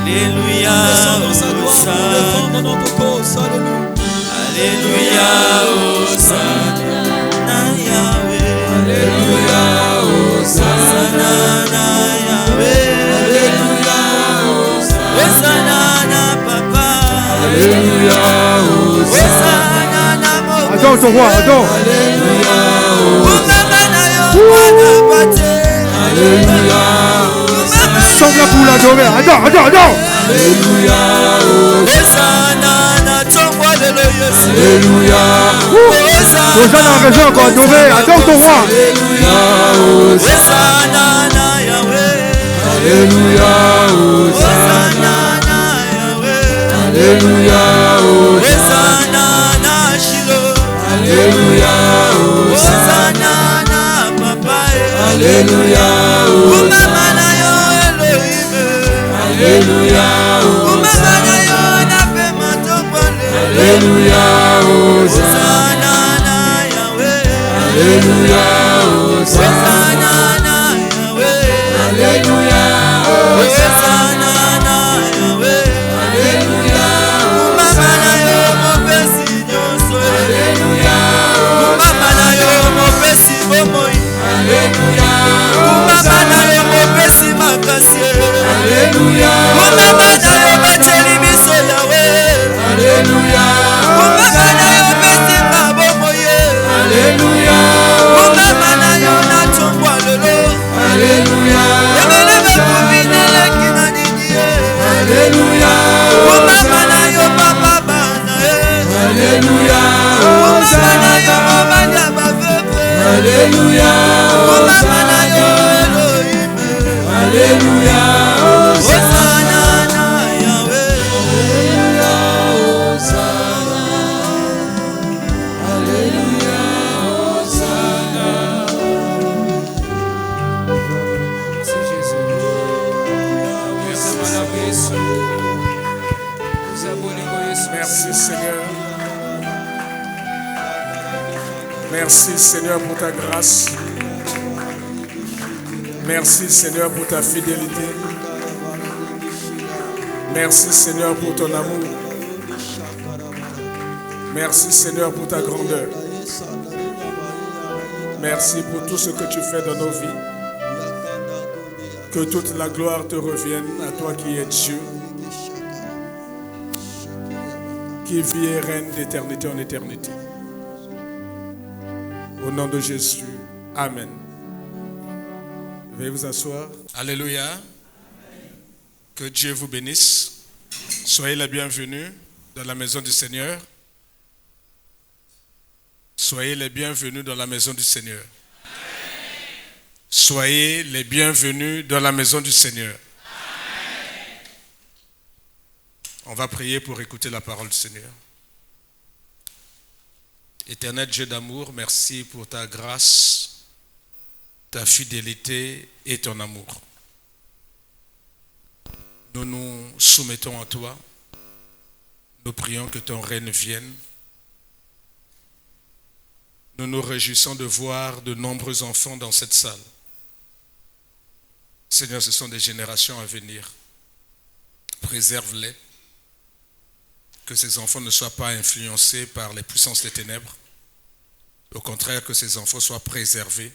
Alléluia, Descends dans sa gloire pour défendre notre cause. Alléluia. Alléluia, Hosanna, Yahweh. Alléluia, Hosanna, Yahweh. Alléluia, Hosanna, Papa. Alléluia, Hosanna, Mokosi. Attends ton roi, attends. Alléluia, Kumamana yo, Mwana Pate. Alléluia, Semble pour l'adorer. Attends. Alléluia, Hosanna, Tongwa Lelo Yesu. Alléluia, Hosanna a raison encore adorer. Attends ton roi. Alléluia, Hosanna, Yahweh. Alléluia, Hosanna, Yahweh. Alléluia, Hosanna, Shiloh. Alléluia, Hosanna, Papa. Alléluia, Kumamana yo, Elohim. Alléluia, Kumamana yo, Napema Tongwa Lelo. Alléluia, Hosanna, Yahweh. Alléluia, Hosanna, Yahweh. Alléluia, Hosanna, Yahweh. Alléluia, Kumamana yo, mopesi nyonso. Alléluia, Kumamana yo, mopesi bomoi. Alléluia, Kumamana yo, mopesi makasi. Alléluia, Kumamana yo, bateli biso Yahweh. Alléluia, Kumamana yo, beti bomoi. Alléluia, Kumamana yo, natongwa lelo. Alléluia, Ebelebe kubinele kina nini. Alléluia, Kumamana yo, papa bana. Alléluia, Kumamana yo, mobali ya baveve. Alléluia, Kumamana yo, Elohim. Alléluia, Hosanna, Yahweh. Alléluia, merci Jésus. Merci Seigneur. Merci Seigneur pour ta grâce. Merci Seigneur pour ta fidélité. Merci Seigneur pour ton amour. Merci Seigneur pour ta grandeur. Merci pour tout ce que tu fais dans nos vies. Que toute la gloire te revienne à toi qui es Dieu, qui vit et règne d'éternité en éternité. Au nom de Jésus, Amen. Veuillez vous asseoir. Alléluia. Que Dieu vous bénisse. Soyez les bienvenus dans la maison du Seigneur. Soyez les bienvenus dans la maison du Seigneur. Soyez les bienvenus dans la maison du Seigneur. On va prier pour écouter la parole du Seigneur. Éternel Dieu d'amour, merci pour ta grâce, ta fidélité et ton amour. Nous nous soumettons à toi. Nous prions que ton règne vienne. Nous nous réjouissons de voir de nombreux enfants dans cette salle. Seigneur, ce sont des générations à venir. Préserve-les. Que ces enfants ne soient pas influencés par les puissances des ténèbres. Au contraire, que ces enfants soient préservés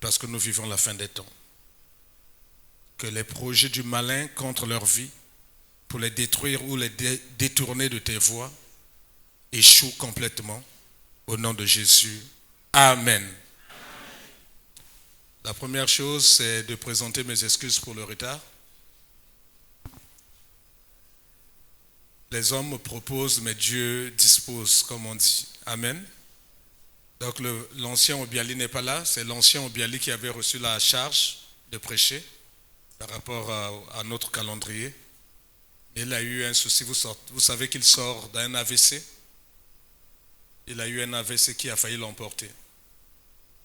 parce que nous vivons la fin des temps. Que les projets du malin contre leur vie, pour les détruire ou les détourner de tes voies, échouent complètement. Au nom de Jésus. Amen. La première chose, c'est de présenter mes excuses pour le retard. Les hommes proposent, mais Dieu dispose, comme on dit. Amen. Donc l'ancien Obiali n'est pas là. C'est l'ancien Obiali qui avait reçu la charge de prêcher par rapport à notre calendrier. Il a eu un souci. Vous savez qu'il sort d'un AVC. Il a eu un AVC qui a failli l'emporter.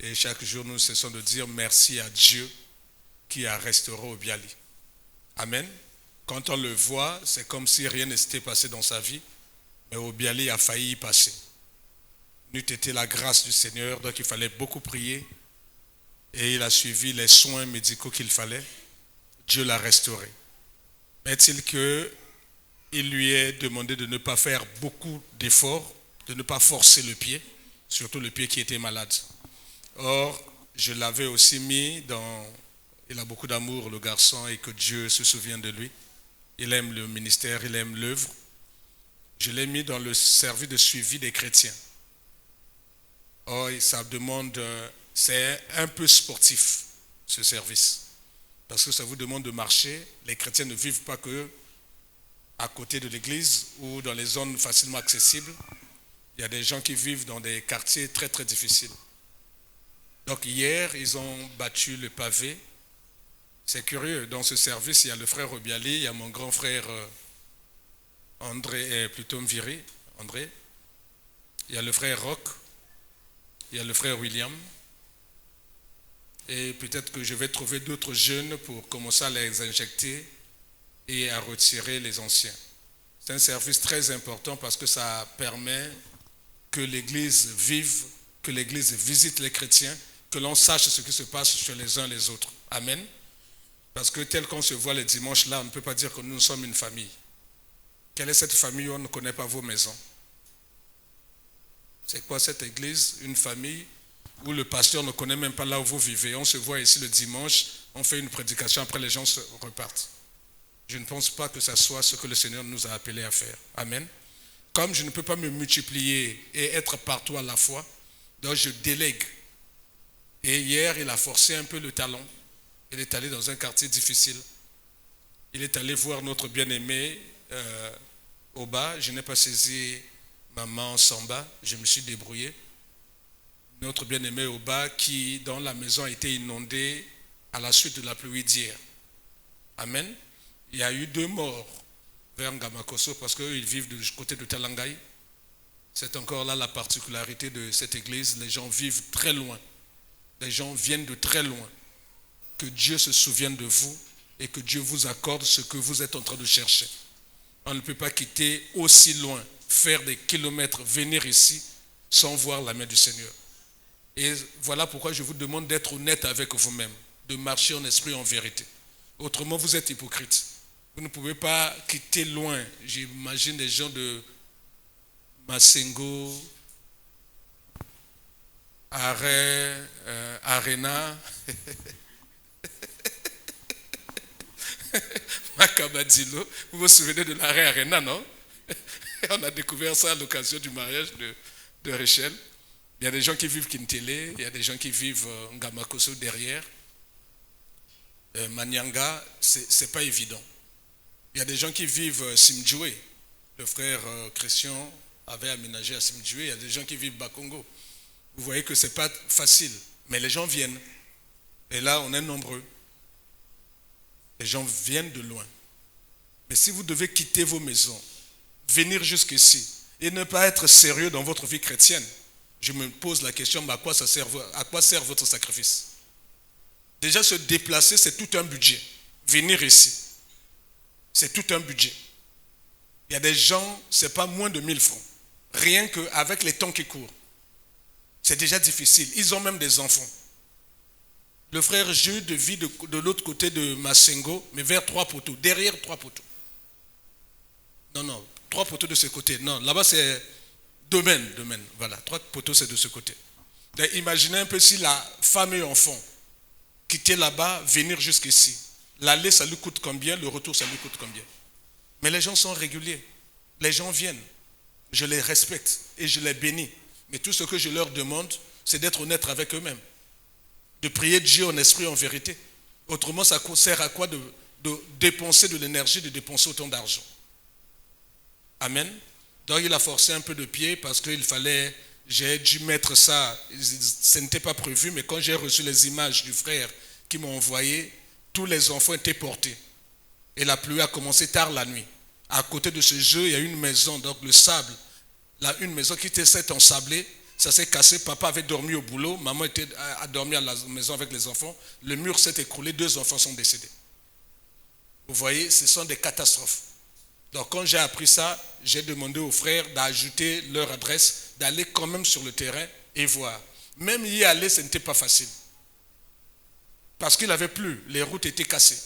Et chaque jour, nous cessons de dire merci à Dieu qui a restauré Obiali. Amen. Quand on le voit, c'est comme si rien ne s'était passé dans sa vie, mais Obiali a failli y passer. N'eût été la grâce du Seigneur, donc il fallait beaucoup prier et il a suivi les soins médicaux qu'il fallait. Dieu l'a restauré. Mais est-il qu'il lui est demandé de ne pas faire beaucoup d'efforts, de ne pas forcer le pied, surtout le pied qui était malade. Or, je l'avais aussi mis dans... Il a beaucoup d'amour, le garçon, et que Dieu se souvient de lui. Il aime le ministère, il aime l'œuvre. Je l'ai mis dans le service de suivi des chrétiens. Or, ça demande... C'est un peu sportif, ce service. Parce que ça vous demande de marcher. Les chrétiens ne vivent pas que à côté de l'église ou dans les zones facilement accessibles. Il y a des gens qui vivent dans des quartiers très très difficiles. Donc hier, ils ont battu le pavé. C'est curieux, dans ce service, il y a le frère Obiali, il y a mon grand frère André, plutôt Mviri, André. Il y a le frère Roch, il y a le frère William. Et peut-être que je vais trouver d'autres jeunes pour commencer à les injecter et à retirer les anciens. C'est un service très important parce que ça permet que l'Église vive, que l'Église visite les chrétiens, que l'on sache ce qui se passe chez les uns et les autres. Amen. Parce que tel qu'on se voit le dimanche là, on ne peut pas dire que nous sommes une famille. Quelle est cette famille où on ne connaît pas vos maisons? C'est quoi cette église? Une famille où le pasteur ne connaît même pas là où vous vivez. On se voit ici le dimanche, on fait une prédication, après les gens repartent. Je ne pense pas que ça soit ce que le Seigneur nous a appelés à faire. Amen. Comme je ne peux pas me multiplier et être partout à la fois, donc je délègue. Et hier, il a forcé un peu le talon. Il est allé dans un quartier difficile. Il est allé voir notre bien-aimé Oba. Je n'ai pas saisi maman Samba. Je me suis débrouillé. Notre bien-aimé Oba qui, dans la maison, a été inondé à la suite de la pluie d'hier. Amen. Il y a eu 2 morts vers Ngamakoso parce qu'ils vivent du côté de Talangaï. C'est encore là la particularité de cette église. Les gens vivent très loin. Les gens viennent de très loin. Que Dieu se souvienne de vous et que Dieu vous accorde ce que vous êtes en train de chercher. On ne peut pas quitter aussi loin, faire des kilomètres, venir ici sans voir la main du Seigneur. Et voilà pourquoi je vous demande d'être honnête avec vous-même, de marcher en esprit, en vérité. Autrement, vous êtes hypocrite. Vous ne pouvez pas quitter loin. J'imagine des gens de Masengo, Arena, Makabadilo. Vous vous souvenez de l'arrêt Arena, non? On a découvert ça à l'occasion du mariage de Rachel. Il y a des gens qui vivent Kintele, il y a des gens qui vivent Ngamakoso derrière. Manyanga, c'est pas évident. Il y a des gens qui vivent Simdjoué. Le frère Christian avait aménagé à Simdjoué. Il y a des gens qui vivent Bakongo. Vous voyez que c'est pas facile, mais les gens viennent. Et là, on est nombreux. Les gens viennent de loin. Mais si vous devez quitter vos maisons, venir jusqu'ici, et ne pas être sérieux dans votre vie chrétienne, je me pose la question, mais à quoi sert votre sacrifice? Déjà, se déplacer, c'est tout un budget. Venir ici, c'est tout un budget. Il y a des gens, c'est pas moins de 1000 francs. Rien qu'avec les temps qui courent. C'est déjà difficile. Ils ont même des enfants. Le frère Jude vit de l'autre côté de Masengo, mais vers 3 poteaux, derrière 3 poteaux. Non, 3 poteaux de ce côté. Non, là-bas c'est domaine. Voilà, 3 poteaux c'est de ce côté. Donc, imaginez un peu si la femme et enfant quittaient là-bas, venir jusqu'ici. L'aller ça lui coûte combien, le retour ça lui coûte combien. Mais les gens sont réguliers. Les gens viennent. Je les respecte et je les bénis. Mais tout ce que je leur demande, c'est d'être honnête avec eux-mêmes. De prier Dieu en esprit, en vérité. Autrement, ça sert à quoi de dépenser de l'énergie, de dépenser autant d'argent? Amen. Donc il a forcé un peu de pied parce qu'il fallait, j'ai dû mettre ça, ce n'était pas prévu, mais quand j'ai reçu les images du frère qui m'a envoyé, tous les enfants étaient portés. Et la pluie a commencé tard la nuit. À côté de ce jeu, il y a une maison, donc le sable, là, une maison qui était ensablée, ça s'est cassé, papa avait dormi au boulot, maman a dormi à la maison avec les enfants, le mur s'est écroulé, 2 enfants sont décédés. Vous voyez, ce sont des catastrophes. Donc quand j'ai appris ça, j'ai demandé aux frères d'ajouter leur adresse, d'aller quand même sur le terrain et voir. Même y aller, ce n'était pas facile. Parce qu'il avait plu, les routes étaient cassées.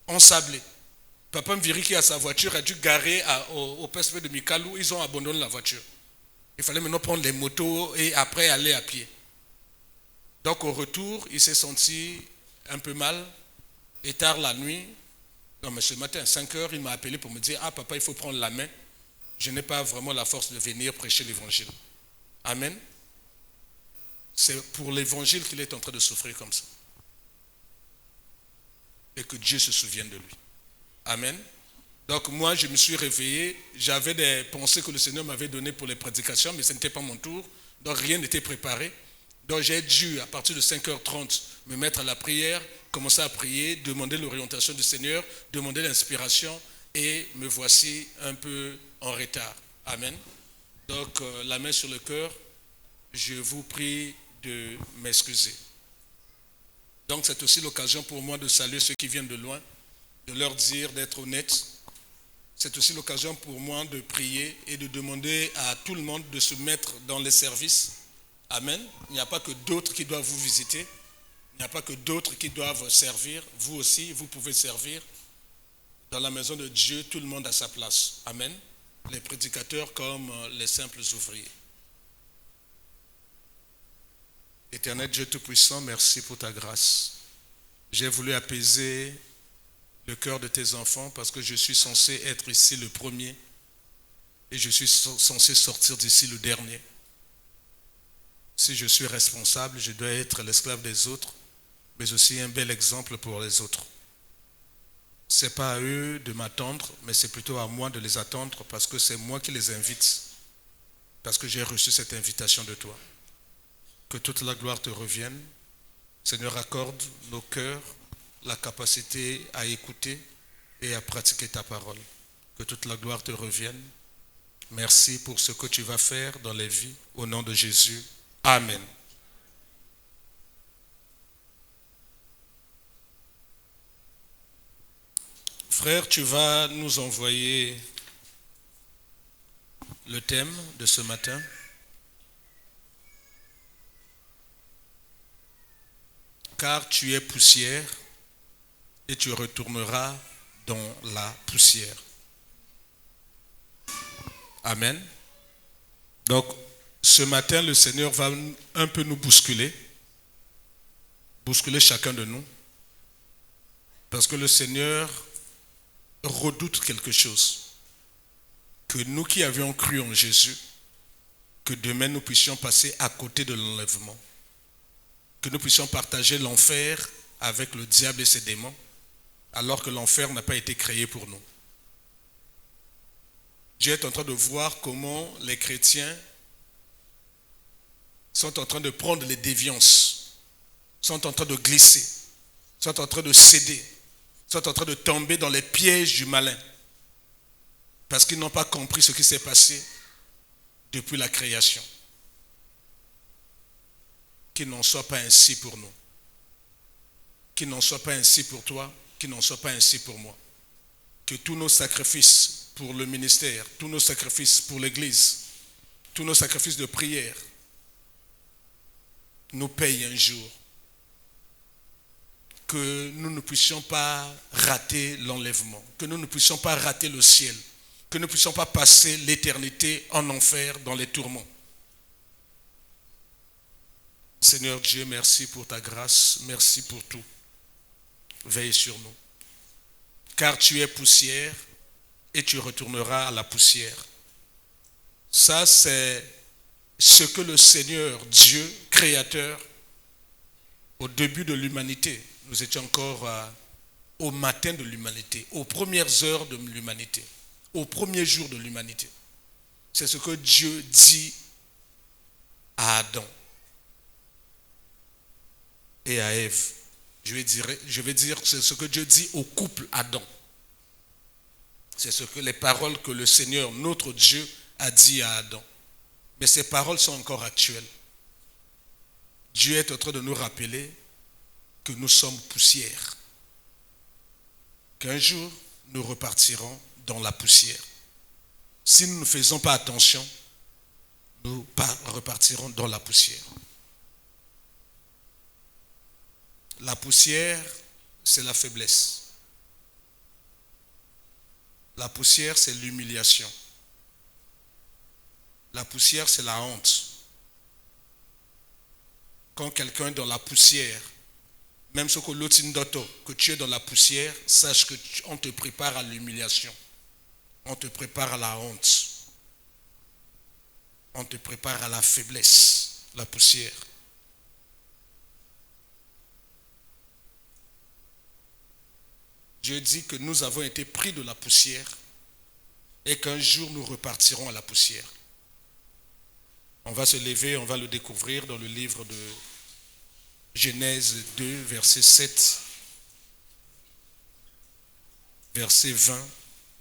ensablé. Papa Mviri qui a sa voiture a dû garer au PSP de Mikalou, ils ont abandonné la voiture. Il fallait maintenant prendre les motos et après aller à pied. Donc au retour, il s'est senti un peu mal et tard la nuit, non mais ce matin à 5 heures, il m'a appelé pour me dire « Ah papa, il faut prendre la main, je n'ai pas vraiment la force de venir prêcher l'évangile. » Amen. C'est pour l'évangile qu'il est en train de souffrir comme ça. Et que Dieu se souvienne de lui. Amen. Donc moi, je me suis réveillé, j'avais des pensées que le Seigneur m'avait données pour les prédications, mais ce n'était pas mon tour, donc rien n'était préparé. Donc j'ai dû, à partir de 5h30, me mettre à la prière, commencer à prier, demander l'orientation du Seigneur, demander l'inspiration, et me voici un peu en retard. Amen. Donc la main sur le cœur, je vous prie de m'excuser. Donc c'est aussi l'occasion pour moi de saluer ceux qui viennent de loin, de leur dire d'être honnêtes. C'est aussi l'occasion pour moi de prier et de demander à tout le monde de se mettre dans les services. Amen. Il n'y a pas que d'autres qui doivent vous visiter. Il n'y a pas que d'autres qui doivent servir. Vous aussi, vous pouvez servir. Dans la maison de Dieu, tout le monde a sa place. Amen. Les prédicateurs comme les simples ouvriers. Éternel Dieu Tout-Puissant, merci pour ta grâce. J'ai voulu apaiser le cœur de tes enfants parce que je suis censé être ici le premier et je suis censé sortir d'ici le dernier. Si je suis responsable, je dois être l'esclave des autres, mais aussi un bel exemple pour les autres. Ce n'est pas à eux de m'attendre, mais c'est plutôt à moi de les attendre parce que c'est moi qui les invite, parce que j'ai reçu cette invitation de toi. Que toute la gloire te revienne. Seigneur, accorde nos cœurs la capacité à écouter et à pratiquer ta parole. Que toute la gloire te revienne. Merci pour ce que tu vas faire dans les vies. Au nom de Jésus. Amen. Frère, tu vas nous envoyer le thème de ce matin. Car tu es poussière et tu retourneras dans la poussière. Amen. Donc, ce matin, le Seigneur va un peu nous bousculer chacun de nous, parce que le Seigneur redoute quelque chose, que nous qui avions cru en Jésus, que demain nous puissions passer à côté de l'enlèvement, que nous puissions partager l'enfer avec le diable et ses démons, alors que l'enfer n'a pas été créé pour nous. Dieu est en train de voir comment les chrétiens sont en train de prendre les déviances, sont en train de glisser, sont en train de céder, sont en train de tomber dans les pièges du malin, parce qu'ils n'ont pas compris ce qui s'est passé depuis la création. Qu'il n'en soit pas ainsi pour nous. Qu'il n'en soit pas ainsi pour toi, qu'il n'en soit pas ainsi pour moi. Que tous nos sacrifices pour le ministère, tous nos sacrifices pour l'Église, tous nos sacrifices de prière nous payent un jour. Que nous ne puissions pas rater l'enlèvement, que nous ne puissions pas rater le ciel, que nous ne puissions pas passer l'éternité en enfer dans les tourments. Seigneur Dieu, merci pour ta grâce, merci pour tout. Veille sur nous. Car tu es poussière et tu retourneras à la poussière. Ça, c'est ce que le Seigneur Dieu, créateur, au début de l'humanité, nous étions encore au matin de l'humanité, aux premières heures de l'humanité, au premier jour de l'humanité. C'est ce que Dieu dit à Adam et à Ève. Je vais dire, c'est ce que Dieu dit au couple Adam. C'est ce que les paroles que le Seigneur, notre Dieu, a dit à Adam. Mais ces paroles sont encore actuelles. Dieu est en train de nous rappeler que nous sommes poussière. Qu'un jour, nous repartirons dans la poussière. Si nous ne faisons pas attention, nous repartirons dans la poussière. La poussière, c'est la faiblesse. La poussière, c'est l'humiliation. La poussière, c'est la honte. Quand quelqu'un est dans la poussière, même ce que l'autre que tu es dans la poussière, sache qu'on te prépare à l'humiliation. On te prépare à la honte. On te prépare à la faiblesse, la poussière. Dieu dit que nous avons été pris de la poussière et qu'un jour nous repartirons à la poussière. On va se lever, on va le découvrir dans le livre de Genèse 2, verset 7, versets 20,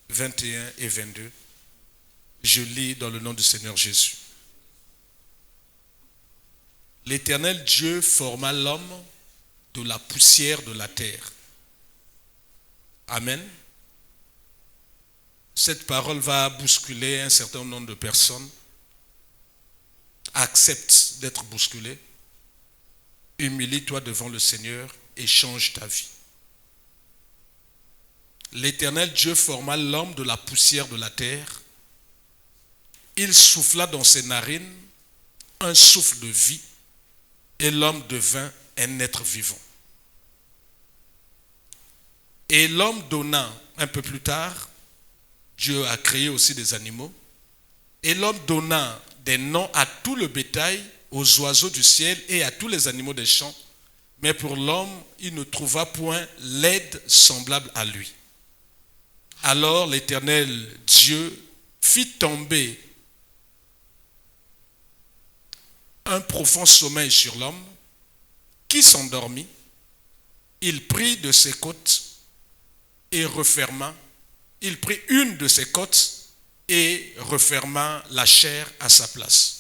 21 et 22. Je lis dans le nom du Seigneur Jésus. L'Éternel Dieu forma l'homme de la poussière de la terre. Amen. Cette parole va bousculer un certain nombre de personnes. Accepte d'être bousculé. Humilie-toi devant le Seigneur et change ta vie. L'Éternel Dieu forma l'homme de la poussière de la terre. Il souffla dans ses narines un souffle de vie et l'homme devint un être vivant. Et l'homme donna, un peu plus tard, Dieu a créé aussi des animaux, et l'homme donna des noms à tout le bétail, aux oiseaux du ciel et à tous les animaux des champs. Mais pour l'homme, il ne trouva point l'aide semblable à lui. Alors l'Éternel Dieu fit tomber un profond sommeil sur l'homme, qui s'endormit. Il prit de ses côtes et referma. Il prit une de ses côtes et referma la chair à sa place.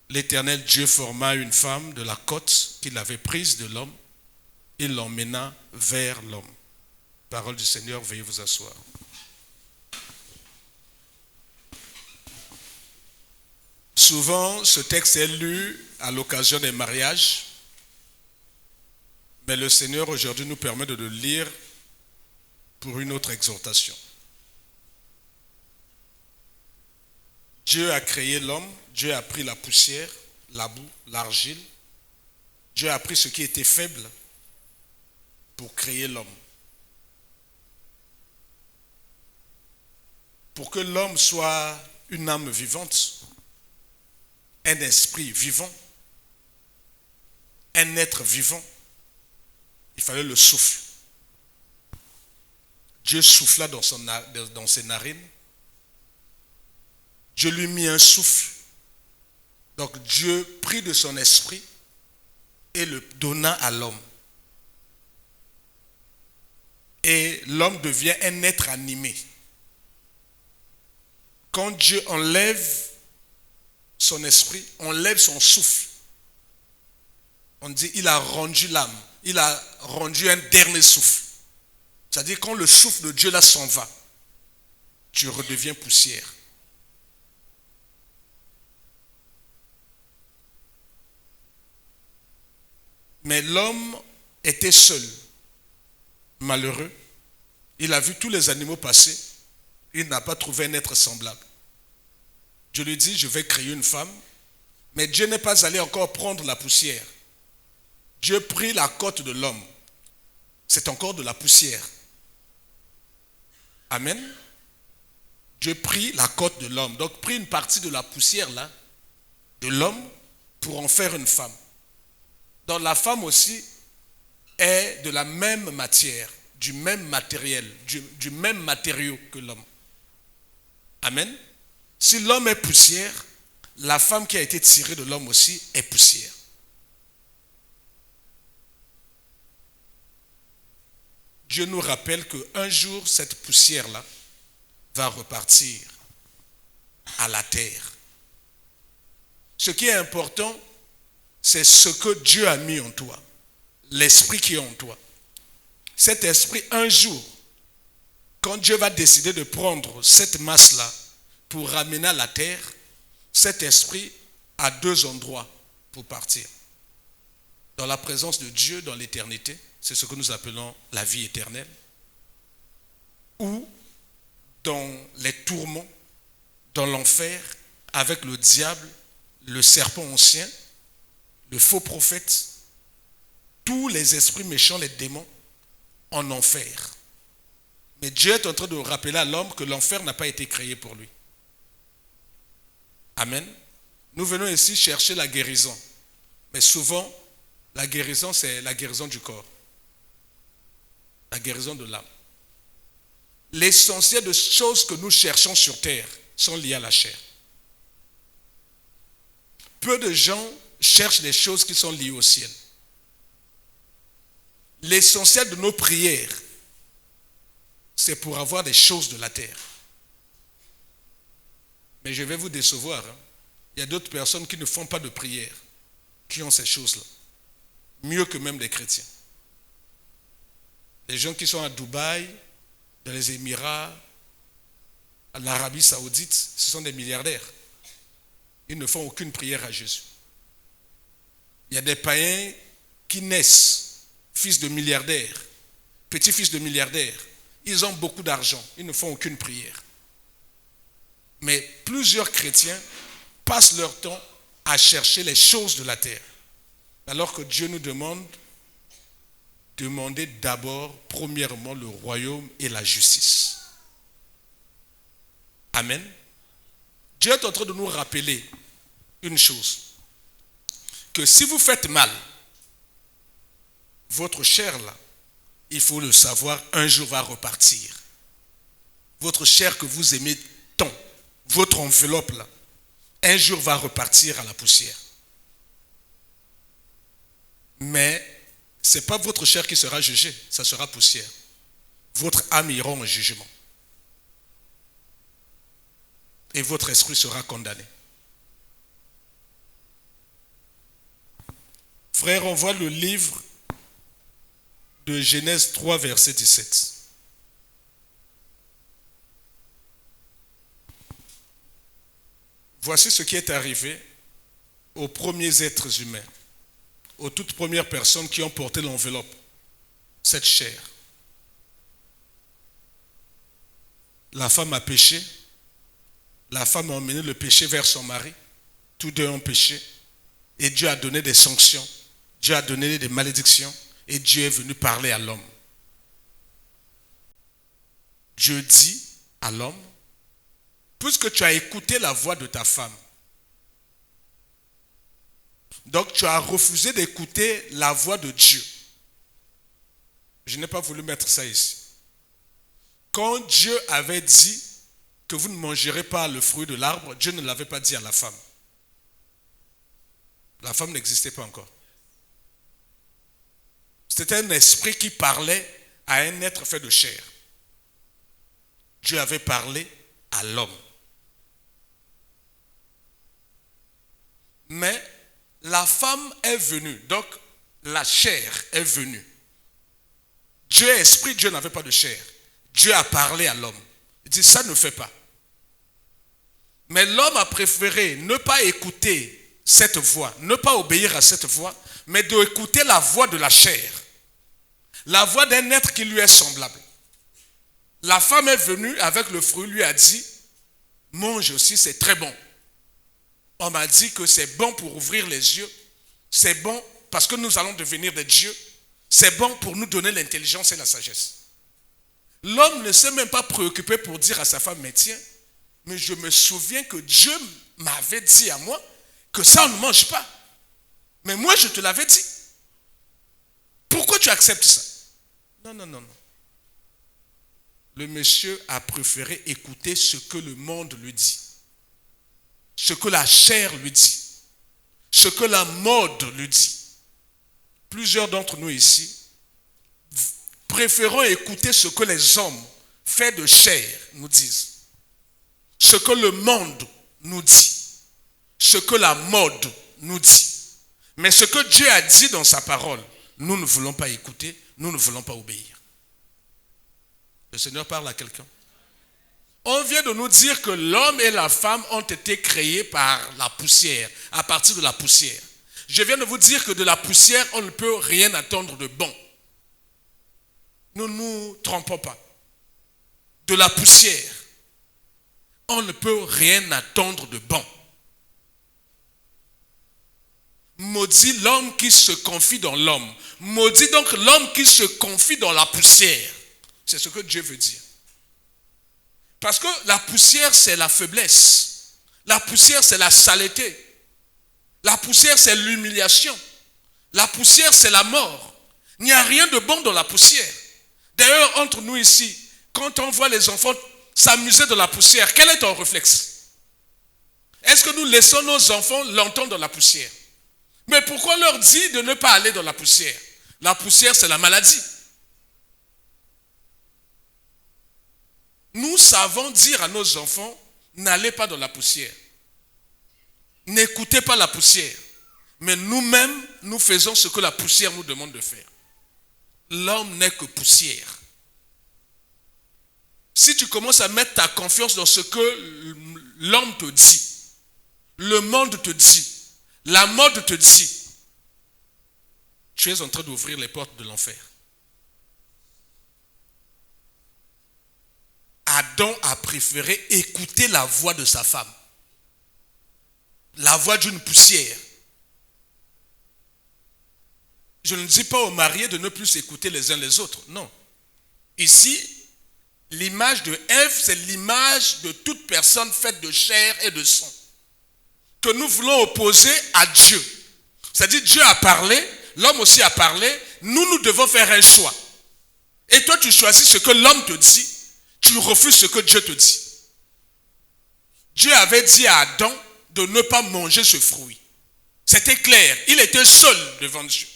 L'Éternel Dieu forma une femme de la côte qu'il avait prise de l'homme. Il l'emmena vers l'homme. Parole du Seigneur, veuillez vous asseoir. Souvent, ce texte est lu à l'occasion des mariages, mais le Seigneur aujourd'hui nous permet de le lire pour une autre exhortation. Dieu a créé l'homme, Dieu a pris la poussière, la boue, l'argile. Dieu a pris ce qui était faible pour créer l'homme. Pour que l'homme soit une âme vivante, un esprit vivant, un être vivant, il fallait le souffle. Dieu souffla dans ses narines. Dieu lui mit un souffle. Donc Dieu prit de son esprit et le donna à l'homme. Et l'homme devient un être animé. Quand Dieu enlève son esprit, enlève son souffle, on dit il a rendu l'âme, il a rendu un dernier souffle. C'est-à-dire quand le souffle de Dieu là s'en va, tu redeviens poussière. Mais l'homme était seul, malheureux. Il a vu tous les animaux passer. Il n'a pas trouvé un être semblable. Dieu lui dit, je vais créer une femme. Mais Dieu n'est pas allé encore prendre la poussière. Dieu prit la côte de l'homme. C'est encore de la poussière. Amen. Dieu prit la côte de l'homme. Donc prit une partie de la poussière là, de l'homme, pour en faire une femme. Donc la femme aussi est de la même matière, du même matériel, du même matériau que l'homme. Amen. Si l'homme est poussière, la femme qui a été tirée de l'homme aussi est poussière. Dieu nous rappelle qu'un jour, cette poussière-là va repartir à la terre. Ce qui est important, c'est ce que Dieu a mis en toi, l'esprit qui est en toi. Cet esprit, un jour, quand Dieu va décider de prendre cette masse-là pour ramener à la terre, cet esprit a deux endroits pour partir. Dans la présence de Dieu, dans l'éternité, c'est ce que nous appelons la vie éternelle. ou dans les tourments, dans l'enfer, avec le diable, le serpent ancien, le faux prophète, tous les esprits méchants, les démons, en enfer. Mais Dieu est en train de rappeler à l'homme que l'enfer n'a pas été créé pour lui. Amen. Nous venons ici chercher la guérison. Mais souvent, la guérison, c'est la guérison du corps. La guérison de l'âme. L'essentiel de choses que nous cherchons sur terre sont liées à la chair. Peu de gens cherchent des choses qui sont liées au ciel. L'essentiel de nos prières, c'est pour avoir des choses de la terre. Mais je vais vous décevoir. Il y a d'autres personnes qui ne font pas de prière, qui ont ces choses-là. Mieux que même les chrétiens. Les gens qui sont à Dubaï, dans les Émirats, à l'Arabie Saoudite, ce sont des milliardaires. Ils ne font aucune prière à Jésus. Il y a des païens qui naissent, fils de milliardaires, petits-fils de milliardaires. Ils ont beaucoup d'argent, ils ne font aucune prière. Mais plusieurs chrétiens passent leur temps à chercher les choses de la terre. Alors que Dieu nous demande, demandez d'abord, premièrement, le royaume et la justice. Amen. Dieu est en train de nous rappeler une chose. Que si vous faites mal, votre chair là, il faut le savoir, un jour va repartir. Votre chair que vous aimez tant, votre enveloppe là, un jour va repartir à la poussière. Mais ce n'est pas votre chair qui sera jugée, ça sera poussière. Votre âme ira en jugement. Et votre esprit sera condamné. Frère, on voit le livre de Genèse 3, verset 17. Voici ce qui est arrivé aux premiers êtres humains, aux toutes premières personnes qui ont porté l'enveloppe, cette chair. La femme a péché, la femme a emmené le péché vers son mari, tous deux ont péché, et Dieu a donné des sanctions, Dieu a donné des malédictions, et Dieu est venu parler à l'homme. Dieu dit à l'homme, puisque tu as écouté la voix de ta femme, donc tu as refusé d'écouter la voix de Dieu. Je n'ai pas voulu mettre ça ici. Quand Dieu avait dit que vous ne mangerez pas le fruit de l'arbre, Dieu ne l'avait pas dit à la femme. La femme n'existait pas encore. C'était un esprit qui parlait à un être fait de chair. Dieu avait parlé à l'homme. Mais la femme est venue, donc la chair est venue. Dieu est esprit, Dieu n'avait pas de chair. Dieu a parlé à l'homme. Il dit, ça ne fait pas. Mais l'homme a préféré ne pas écouter cette voix, ne pas obéir à cette voix, mais d'écouter la voix de la chair. La voix d'un être qui lui est semblable. La femme est venue avec le fruit, lui a dit, mange aussi, c'est très bon. On m'a dit que c'est bon pour ouvrir les yeux, c'est bon parce que nous allons devenir des dieux, c'est bon pour nous donner l'intelligence et la sagesse. L'homme ne s'est même pas préoccupé pour dire à sa femme, mais tiens, mais je me souviens que Dieu m'avait dit à moi que ça on ne mange pas. Mais moi je te l'avais dit. Pourquoi tu acceptes ça? Non. Le monsieur a préféré écouter ce que le monde lui dit. Ce que la chair lui dit. Ce que la mode lui dit. Plusieurs d'entre nous ici préférons écouter ce que les hommes faits de chair nous disent. Ce que le monde nous dit. Ce que la mode nous dit. Mais ce que Dieu a dit dans sa parole, nous ne voulons pas écouter, nous ne voulons pas obéir. Le Seigneur parle à quelqu'un. On vient de nous dire que l'homme et la femme ont été créés par la poussière, à partir de la poussière. Je viens de vous dire que de la poussière, on ne peut rien attendre de bon. Ne nous trompons pas. de la poussière, on ne peut rien attendre de bon. Maudit l'homme qui se confie dans l'homme. Maudit donc l'homme qui se confie dans la poussière. C'est ce que Dieu veut dire. Parce que la poussière, c'est la faiblesse. La poussière, c'est la saleté. La poussière, c'est l'humiliation. La poussière, c'est la mort. Il n'y a rien de bon dans la poussière. D'ailleurs, entre nous ici, quand on voit les enfants s'amuser dans la poussière, quel est ton réflexe? Est-ce que nous laissons nos enfants longtemps dans la poussière? Mais pourquoi on leur dit de ne pas aller dans la poussière? La poussière, c'est la maladie. Nous savons dire à nos enfants, n'allez pas dans la poussière. N'écoutez pas la poussière. Mais nous-mêmes, nous faisons ce que la poussière nous demande de faire. L'homme n'est que poussière. Si tu commences à mettre ta confiance dans ce que l'homme te dit, le monde te dit, la mode te dit, tu es en train d'ouvrir les portes de l'enfer. Adam a préféré écouter la voix de sa femme, la voix d'une poussière. Je ne dis pas aux mariés de ne plus écouter les uns les autres, non. Ici, l'image de Ève, c'est l'image de toute personne faite de chair et de sang, que nous voulons opposer à Dieu. C'est-à-dire, Dieu a parlé, l'homme aussi a parlé, nous devons faire un choix. Et toi, tu choisis ce que l'homme te dit, tu refuses ce que Dieu te dit. Dieu avait dit à Adam de ne pas manger ce fruit. C'était clair, il était seul devant Dieu.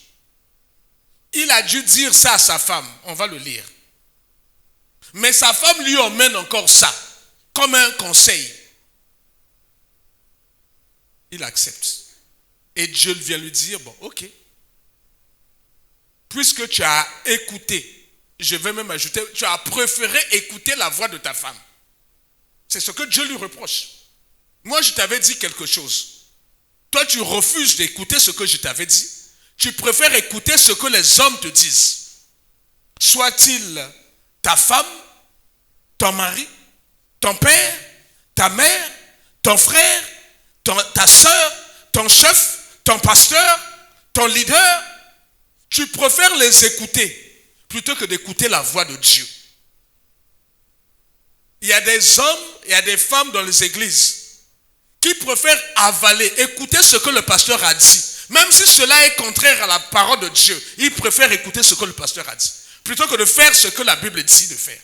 Il a dû dire ça à sa femme, on va le lire. Mais sa femme lui emmène encore ça, comme un conseil. Il accepte. Et Dieu vient lui dire, bon, ok. Puisque tu as écouté, je vais même ajouter, tu as préféré écouter la voix de ta femme. C'est ce que Dieu lui reproche. Moi, je t'avais dit quelque chose. Toi, tu refuses d'écouter ce que je t'avais dit. Tu préfères écouter ce que les hommes te disent. Soit-il ta femme, ton mari, ton père, ta mère, ton frère, ta soeur, ton chef, ton pasteur, ton leader. Tu préfères les écouter plutôt que d'écouter la voix de Dieu. Il y a des hommes, il y a des femmes dans les églises qui préfèrent avaler, écouter ce que le pasteur a dit. Même si cela est contraire à la parole de Dieu, ils préfèrent écouter ce que le pasteur a dit, plutôt que de faire ce que la Bible dit de faire.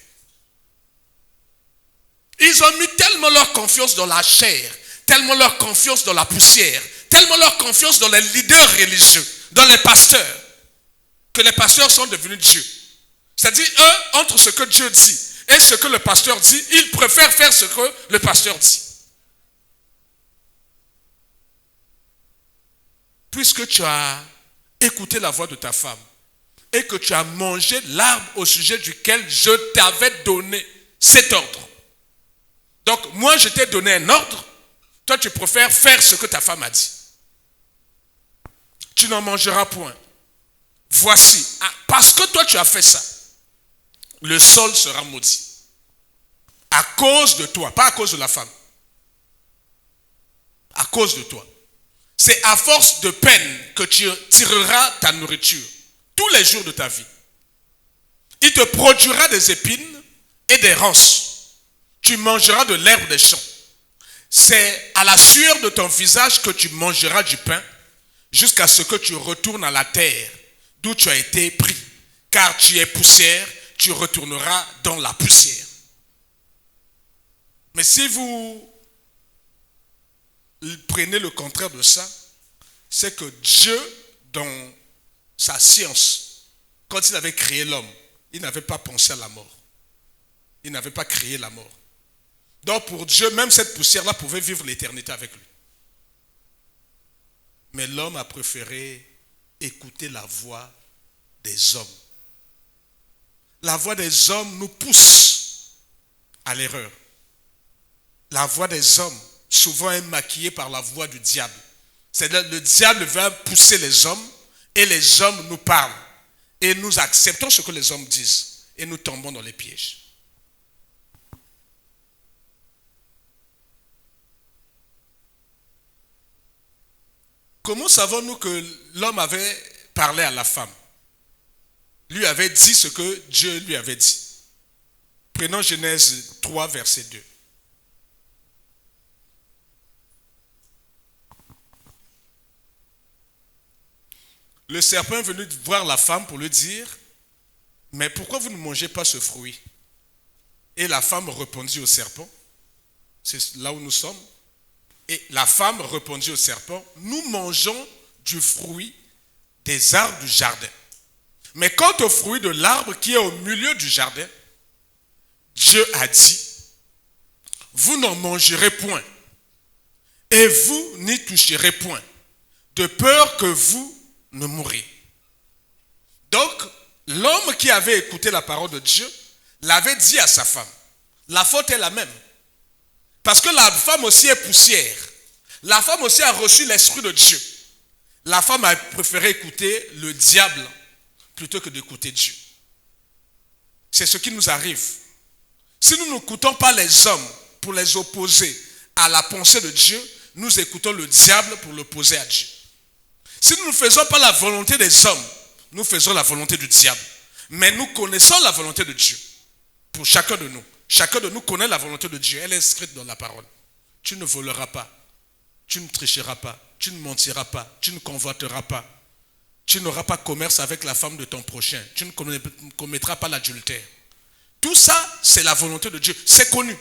Ils ont mis tellement leur confiance dans la chair, tellement leur confiance dans la poussière, tellement leur confiance dans les leaders religieux, dans les pasteurs, que les pasteurs sont devenus Dieu. C'est-à-dire, eux, entre ce que Dieu dit et ce que le pasteur dit, ils préfèrent faire ce que le pasteur dit. Puisque tu as écouté la voix de ta femme et que tu as mangé l'arbre au sujet duquel je t'avais donné cet ordre. Donc, moi, je t'ai donné un ordre, toi, tu préfères faire ce que ta femme a dit. Tu n'en mangeras point. Voici, parce que toi, tu as fait ça, le sol sera maudit. À cause de toi, pas à cause de la femme. À cause de toi. C'est à force de peine que tu tireras ta nourriture tous les jours de ta vie. Il te produira des épines et des ronces. Tu mangeras de l'herbe des champs. C'est à la sueur de ton visage que tu mangeras du pain jusqu'à ce que tu retournes à la terre d'où tu as été pris. Car tu es poussière, tu retourneras dans la poussière. Mais si vous prenez le contraire de ça, c'est que Dieu, dans sa science, quand il avait créé l'homme, il n'avait pas pensé à la mort. Il n'avait pas créé la mort. Donc pour Dieu, même cette poussière-là pouvait vivre l'éternité avec lui. Mais l'homme a préféré écouter la voix des hommes. La voix des hommes nous pousse à l'erreur. La voix des hommes souvent est maquillée par la voix du diable. C'est-à-dire le diable va pousser les hommes et les hommes nous parlent. Et nous acceptons ce que les hommes disent et nous tombons dans les pièges. Comment savons-nous que l'homme avait parlé à la femme? Lui avait dit ce que Dieu lui avait dit. Prenons Genèse 3, verset 2. Le serpent est venu voir la femme pour lui dire, mais pourquoi vous ne mangez pas ce fruit? Et la femme répondit au serpent, c'est là où nous sommes, et la femme répondit au serpent, nous mangeons du fruit des arbres du jardin. Mais quant au fruit de l'arbre qui est au milieu du jardin, Dieu a dit, vous n'en mangerez point, et vous n'y toucherez point, de peur que vous ne mouriez. Donc, l'homme qui avait écouté la parole de Dieu l'avait dit à sa femme. La faute est la même. Parce que la femme aussi est poussière. La femme aussi a reçu l'esprit de Dieu. La femme a préféré écouter le diable plutôt que d'écouter Dieu. C'est ce qui nous arrive. Si nous n'écoutons pas les hommes pour les opposer à la pensée de Dieu, nous écoutons le diable pour l'opposer à Dieu. Si nous ne faisons pas la volonté des hommes, nous faisons la volonté du diable. Mais nous connaissons la volonté de Dieu. Pour chacun de nous. Chacun de nous connaît la volonté de Dieu. Elle est inscrite dans la parole. Tu ne voleras pas. Tu ne tricheras pas. Tu ne mentiras pas. Tu ne convoiteras pas. Tu n'auras pas commerce avec la femme de ton prochain. Tu ne commettras pas l'adultère. Tout ça, c'est la volonté de Dieu. C'est connu.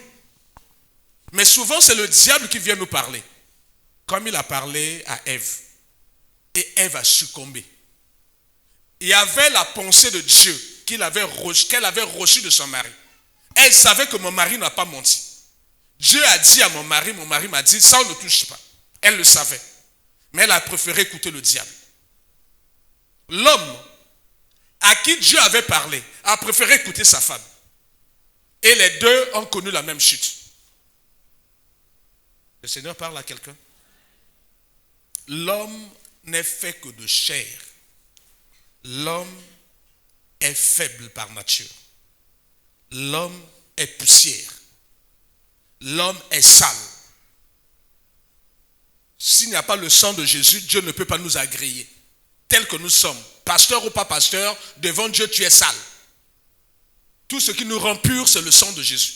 Mais souvent, c'est le diable qui vient nous parler. Comme il a parlé à Ève. Et Ève a succombé. Il y avait la pensée de Dieu qu'elle avait reçue de son mari. Elle savait que mon mari n'a pas menti. Dieu a dit à mon mari m'a dit, ça on ne touche pas. Elle le savait. Mais elle a préféré écouter le diable. L'homme à qui Dieu avait parlé a préféré écouter sa femme. Et les deux ont connu la même chute. Le Seigneur parle à quelqu'un. L'homme n'est fait que de chair. L'homme est faible par nature. L'homme est poussière. L'homme est sale. S'il n'y a pas le sang de Jésus, Dieu ne peut pas nous agréer. Tel que nous sommes, pasteur ou pas pasteur, devant Dieu tu es sale. Tout ce qui nous rend pur, c'est le sang de Jésus.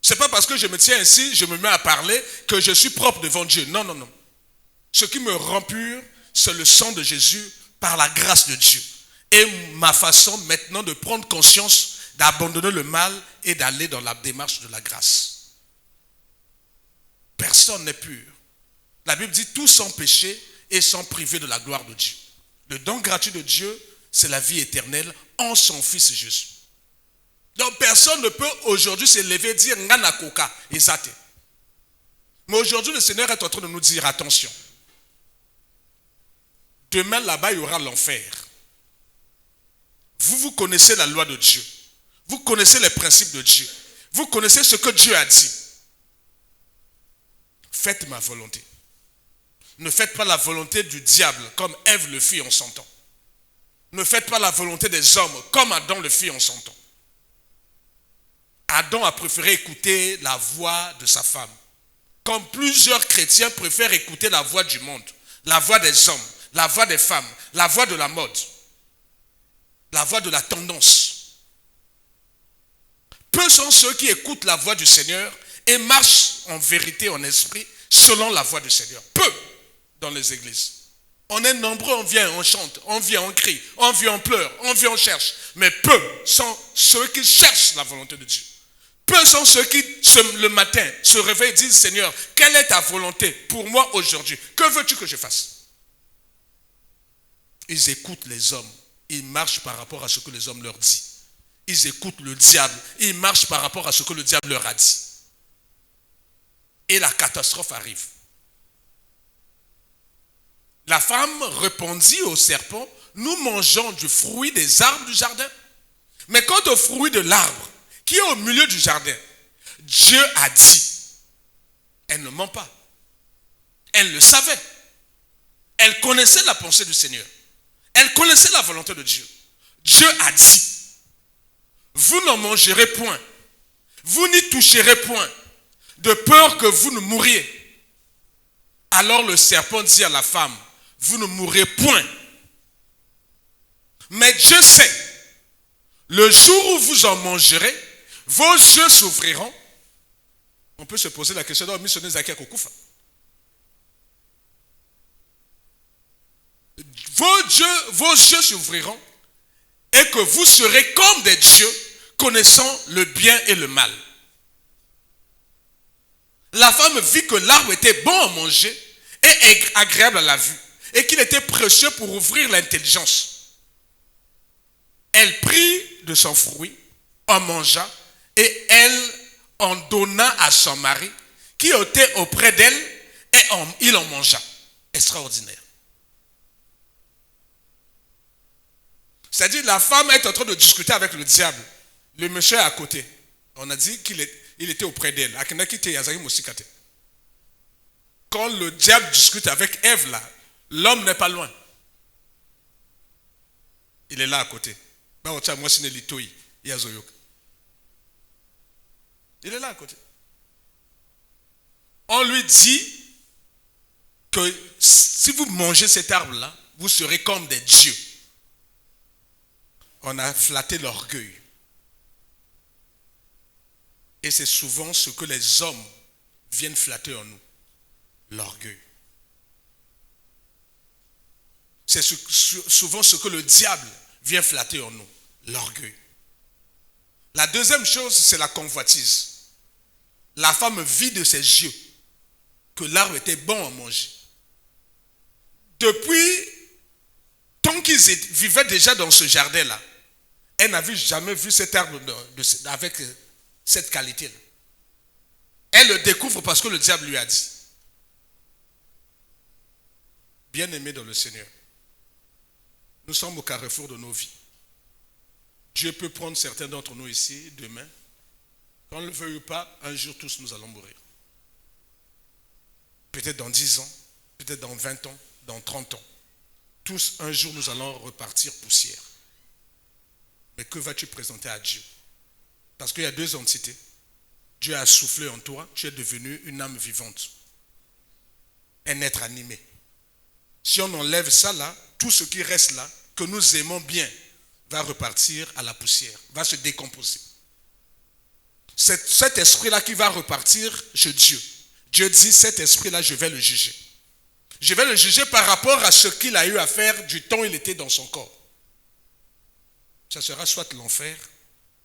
Ce n'est pas parce que je me tiens ainsi, je me mets à parler, que je suis propre devant Dieu. Non, non, non. Ce qui me rend pur, c'est le sang de Jésus par la grâce de Dieu. Et ma façon maintenant de prendre conscience, d'abandonner le mal et d'aller dans la démarche de la grâce. Personne n'est pur. La Bible dit tous sans péché et sans priver de la gloire de Dieu. Le don gratuit de Dieu, c'est la vie éternelle en son Fils Jésus. Donc personne ne peut aujourd'hui se lever et dire Ngana Koka, Ezate. Mais aujourd'hui, le Seigneur est en train de nous dire attention. Demain, là-bas, il y aura l'enfer. Vous connaissez la loi de Dieu. Vous connaissez les principes de Dieu. Vous connaissez ce que Dieu a dit. Faites ma volonté. Ne faites pas la volonté du diable comme Ève le fit en son temps. Ne faites pas la volonté des hommes comme Adam le fit en son temps. Adam a préféré écouter la voix de sa femme. Comme plusieurs chrétiens préfèrent écouter la voix du monde, la voix des hommes, la voix des femmes, la voix de la mode, la voix de la tendance. Peu sont ceux qui écoutent la voix du Seigneur et marchent en vérité, en esprit, selon la voix du Seigneur. Peu dans les églises. On est nombreux, on vient, on chante, on vient, on crie, on vient, on pleure, on vient, on cherche. Mais peu sont ceux qui cherchent la volonté de Dieu. Peu sont ceux qui, le matin, se réveillent et disent, Seigneur, quelle est ta volonté pour moi aujourd'hui? Que veux-tu que je fasse? Ils écoutent les hommes. Ils marchent par rapport à ce que les hommes leur disent. Ils écoutent le diable. Ils marchent par rapport à ce que le diable leur a dit. Et la catastrophe arrive. La femme répondit au serpent, nous mangeons du fruit des arbres du jardin. Mais quant au fruit de l'arbre qui est au milieu du jardin, Dieu a dit, elle ne ment pas. Elle le savait. Elle connaissait la pensée du Seigneur. Elle connaissait la volonté de Dieu. Dieu a dit, vous n'en mangerez point, vous n'y toucherez point, de peur que vous ne mouriez. Alors le serpent dit à la femme, vous ne mourrez point. Mais Dieu sait, le jour où vous en mangerez, vos yeux s'ouvriront. On peut se poser la question, vos yeux s'ouvriront et que vous serez comme des dieux, connaissant le bien et le mal. La femme vit que l'arbre était bon à manger et agréable à la vue, et qu'il était précieux pour ouvrir l'intelligence. Elle prit de son fruit, en mangea, et elle en donna à son mari, qui était auprès d'elle, et il en mangea. Extraordinaire. C'est-à-dire, la femme est en train de discuter avec le diable. Le monsieur est à côté. On a dit qu'il était auprès d'elle. Quand le diable discute avec Ève, là, l'homme n'est pas loin. Il est là à côté. Il est là à côté. On lui dit que si vous mangez cet arbre-là, vous serez comme des dieux. On a flatté l'orgueil. Et c'est souvent ce que les hommes viennent flatter en nous. L'orgueil. C'est souvent ce que le diable vient flatter en nous. L'orgueil. La deuxième chose, c'est la convoitise. La femme vit de ses yeux que l'arbre était bon à manger. Depuis, tant qu'ils vivaient déjà dans ce jardin-là, elle n'avait jamais vu cet arbre avec cette qualité-là. Elle le découvre parce que le diable lui a dit. Bien-aimés dans le Seigneur, nous sommes au carrefour de nos vies. Dieu peut prendre certains d'entre nous ici demain. Quand on ne le veut ou pas, un jour tous nous allons mourir. Peut-être dans 10 ans, peut-être dans 20 ans, dans 30 ans. Tous, un jour, nous allons repartir poussière. Mais que vas-tu présenter à Dieu? Parce qu'il y a deux entités. Dieu a soufflé en toi, tu es devenu une âme vivante. Un être animé. Si on enlève ça là, tout ce qui reste là, que nous aimons bien, va repartir à la poussière, va se décomposer. C'est cet esprit-là qui va repartir chez Dieu. Dieu dit, cet esprit-là, je vais le juger. Je vais le juger par rapport à ce qu'il a eu à faire du temps où il était dans son corps. Ça sera soit l'enfer,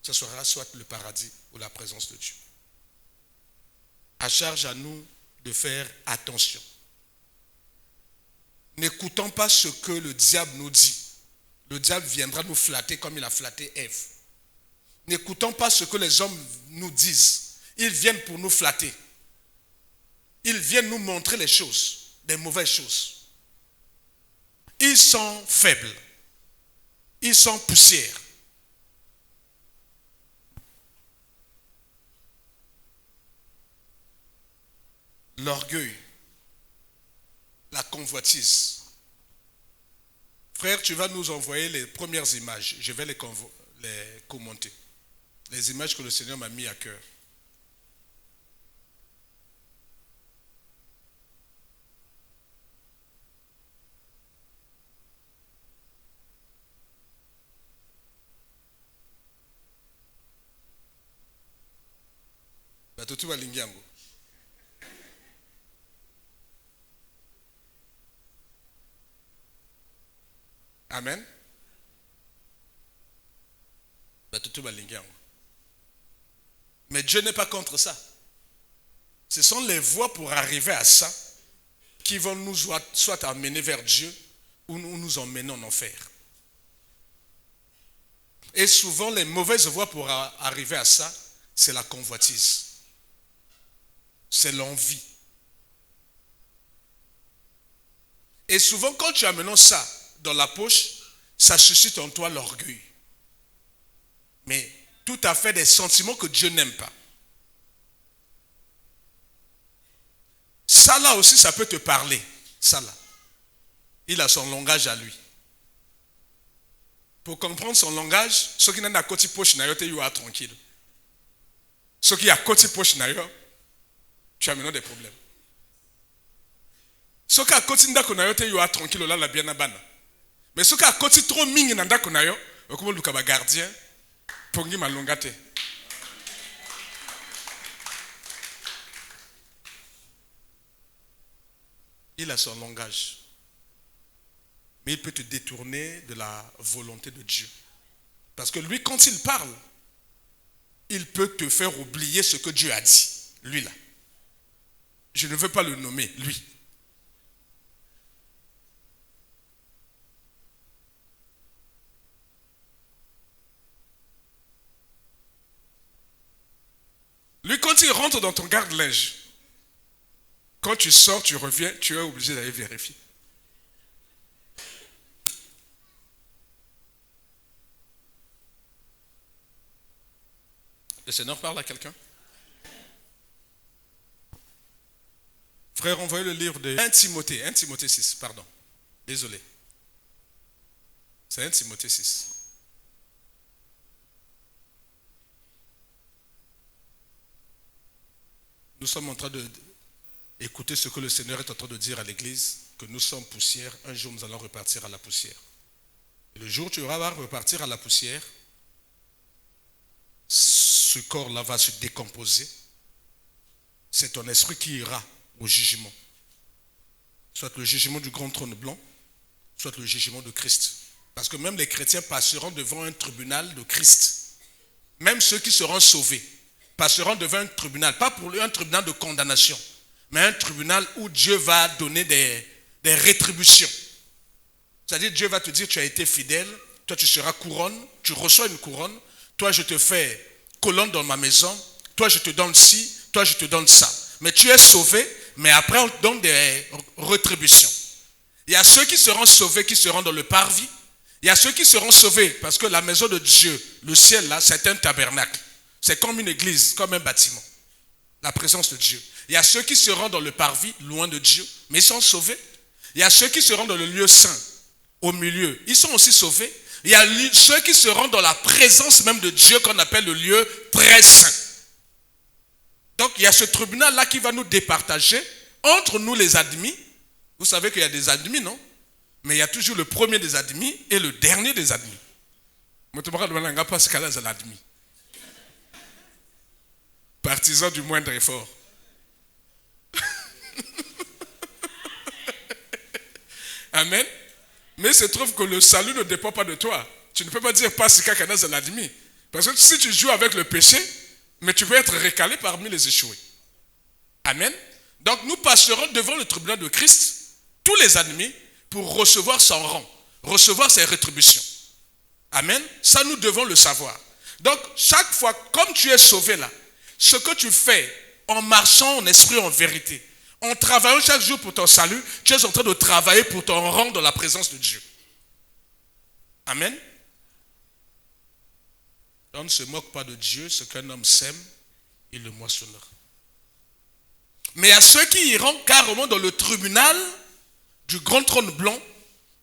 ça sera soit le paradis ou la présence de Dieu. À charge à nous de faire attention. N'écoutons pas ce que le diable nous dit. Le diable viendra nous flatter comme il a flatté Ève. N'écoutons pas ce que les hommes nous disent. Ils viennent pour nous flatter. Ils viennent nous montrer les choses, des mauvaises choses. Ils sont faibles. Ils sont poussières. L'orgueil, la convoitise. Frère, tu vas nous envoyer les premières images. Je vais les commenter. Les images que le Seigneur m'a mis à cœur. Batutu walingiango. Amen. Mais Dieu n'est pas contre ça. Ce sont les voies pour arriver à ça qui vont nous soit amener vers Dieu ou nous emmener en enfer. Et souvent, les mauvaises voies pour arriver à ça, c'est la convoitise. C'est l'envie. Et souvent, quand tu amènes ça dans la poche, ça suscite en toi l'orgueil. Mais tout à fait des sentiments que Dieu n'aime pas. Ça là aussi, ça peut te parler. Ça là. Il a son langage à lui. Pour comprendre son langage, ceux qui n'ont pas côté poche, tu es tranquille. Ceux qui ont côté poche, tu as maintenant des problèmes. Ce qui a côté ndako na yo te yo a tranquille là la bien na bana. Mais ce qui a côté trop mingi na ndako na yo, comme le kaba gardien, pongi malonga te. Il a son langage. Mais il peut te détourner de la volonté de Dieu. Parce que lui, quand il parle, il peut te faire oublier ce que Dieu a dit. Lui là. Je ne veux pas le nommer, lui. Lui, quand il rentre dans ton garde-linge, quand tu sors, tu reviens, tu es obligé d'aller vérifier. Le Seigneur parle à quelqu'un. Frère, envoyez le livre de 1 Timothée 6, pardon. Désolé. C'est 1 Timothée 6. Nous sommes en train d'écouter ce que le Seigneur est en train de dire à l'église, que nous sommes poussière, un jour nous allons repartir à la poussière. Et le jour où tu vas repartir à la poussière, ce corps-là va se décomposer. C'est ton esprit qui ira au jugement. Soit le jugement du grand trône blanc, soit le jugement de Christ. Parce que même les chrétiens passeront devant un tribunal de Christ. Même ceux qui seront sauvés passeront devant un tribunal, pas pour un tribunal de condamnation, mais un tribunal où Dieu va donner des rétributions. C'est-à-dire Dieu va te dire, tu as été fidèle, toi tu seras couronne, tu reçois une couronne, toi je te fais colonne dans ma maison, toi je te donne ci, toi je te donne ça. Mais tu es sauvé, mais après on te donne des rétributions. Il y a ceux qui seront sauvés, qui seront dans le parvis. Il y a ceux qui seront sauvés, parce que la maison de Dieu, le ciel là, c'est un tabernacle. C'est comme une église, comme un bâtiment. La présence de Dieu. Il y a ceux qui seront dans le parvis, loin de Dieu, mais ils sont sauvés. Il y a ceux qui seront dans le lieu saint, au milieu. Ils sont aussi sauvés. Il y a ceux qui seront dans la présence même de Dieu, qu'on appelle le lieu très saint. Donc il y a ce tribunal-là qui va nous départager entre nous les admis. Vous savez qu'il y a des admis, non? Mais il y a toujours le premier des admis et le dernier des admis. Partisan du moindre effort. Amen. Mais il se trouve que le salut ne dépend pas de toi. Tu ne peux pas dire pas si quelqu'un est l'admis. Parce que si tu joues avec le péché, mais tu peux être recalé parmi les échoués. Amen. Donc nous passerons devant le tribunal de Christ, tous les admis, pour recevoir son rang, recevoir ses rétributions. Amen. Ça, nous devons le savoir. Donc, chaque fois, comme tu es sauvé là, ce que tu fais en marchant en esprit, en vérité, en travaillant chaque jour pour ton salut, tu es en train de travailler pour ton rang dans la présence de Dieu. Amen. On ne se moque pas de Dieu, ce qu'un homme sème, il le moissonnera. Mais il y a ceux qui iront carrément dans le tribunal du grand trône blanc,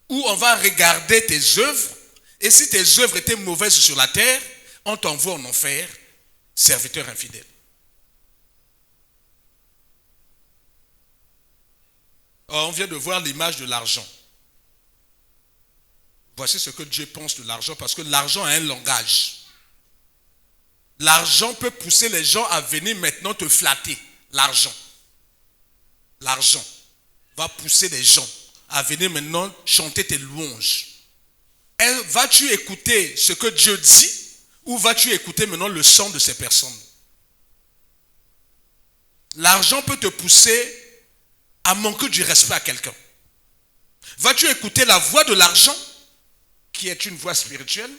où on va regarder tes œuvres, et si tes œuvres étaient mauvaises sur la terre, on t'envoie en enfer, serviteur infidèle. Or, on vient de voir l'image de l'argent. Voici ce que Dieu pense de l'argent, parce que l'argent a un langage. L'argent peut pousser les gens à venir maintenant te flatter. L'argent va pousser les gens à venir maintenant chanter tes louanges. Vas-tu écouter ce que Dieu dit, ou vas-tu écouter maintenant le son de ces personnes? L'argent peut te pousser à manquer du respect à quelqu'un. Vas-tu écouter la voix de l'argent, qui est une voix spirituelle,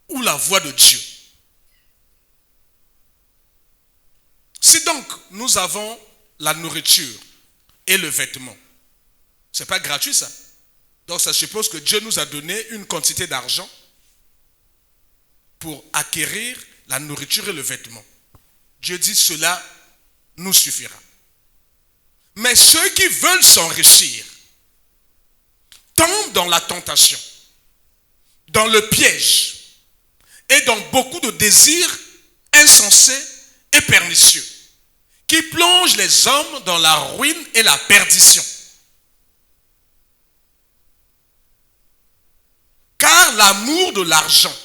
ou la voix de Dieu? Si donc nous avons la nourriture et le vêtement, ce n'est pas gratuit ça. Donc ça suppose que Dieu nous a donné une quantité d'argent pour acquérir la nourriture et le vêtement. Dieu dit cela nous suffira. Mais ceux qui veulent s'enrichir tombent dans la tentation, dans le piège et dans beaucoup de désirs insensés et pernicieux qui plongent les hommes dans la ruine et la perdition. l'amour de l'argent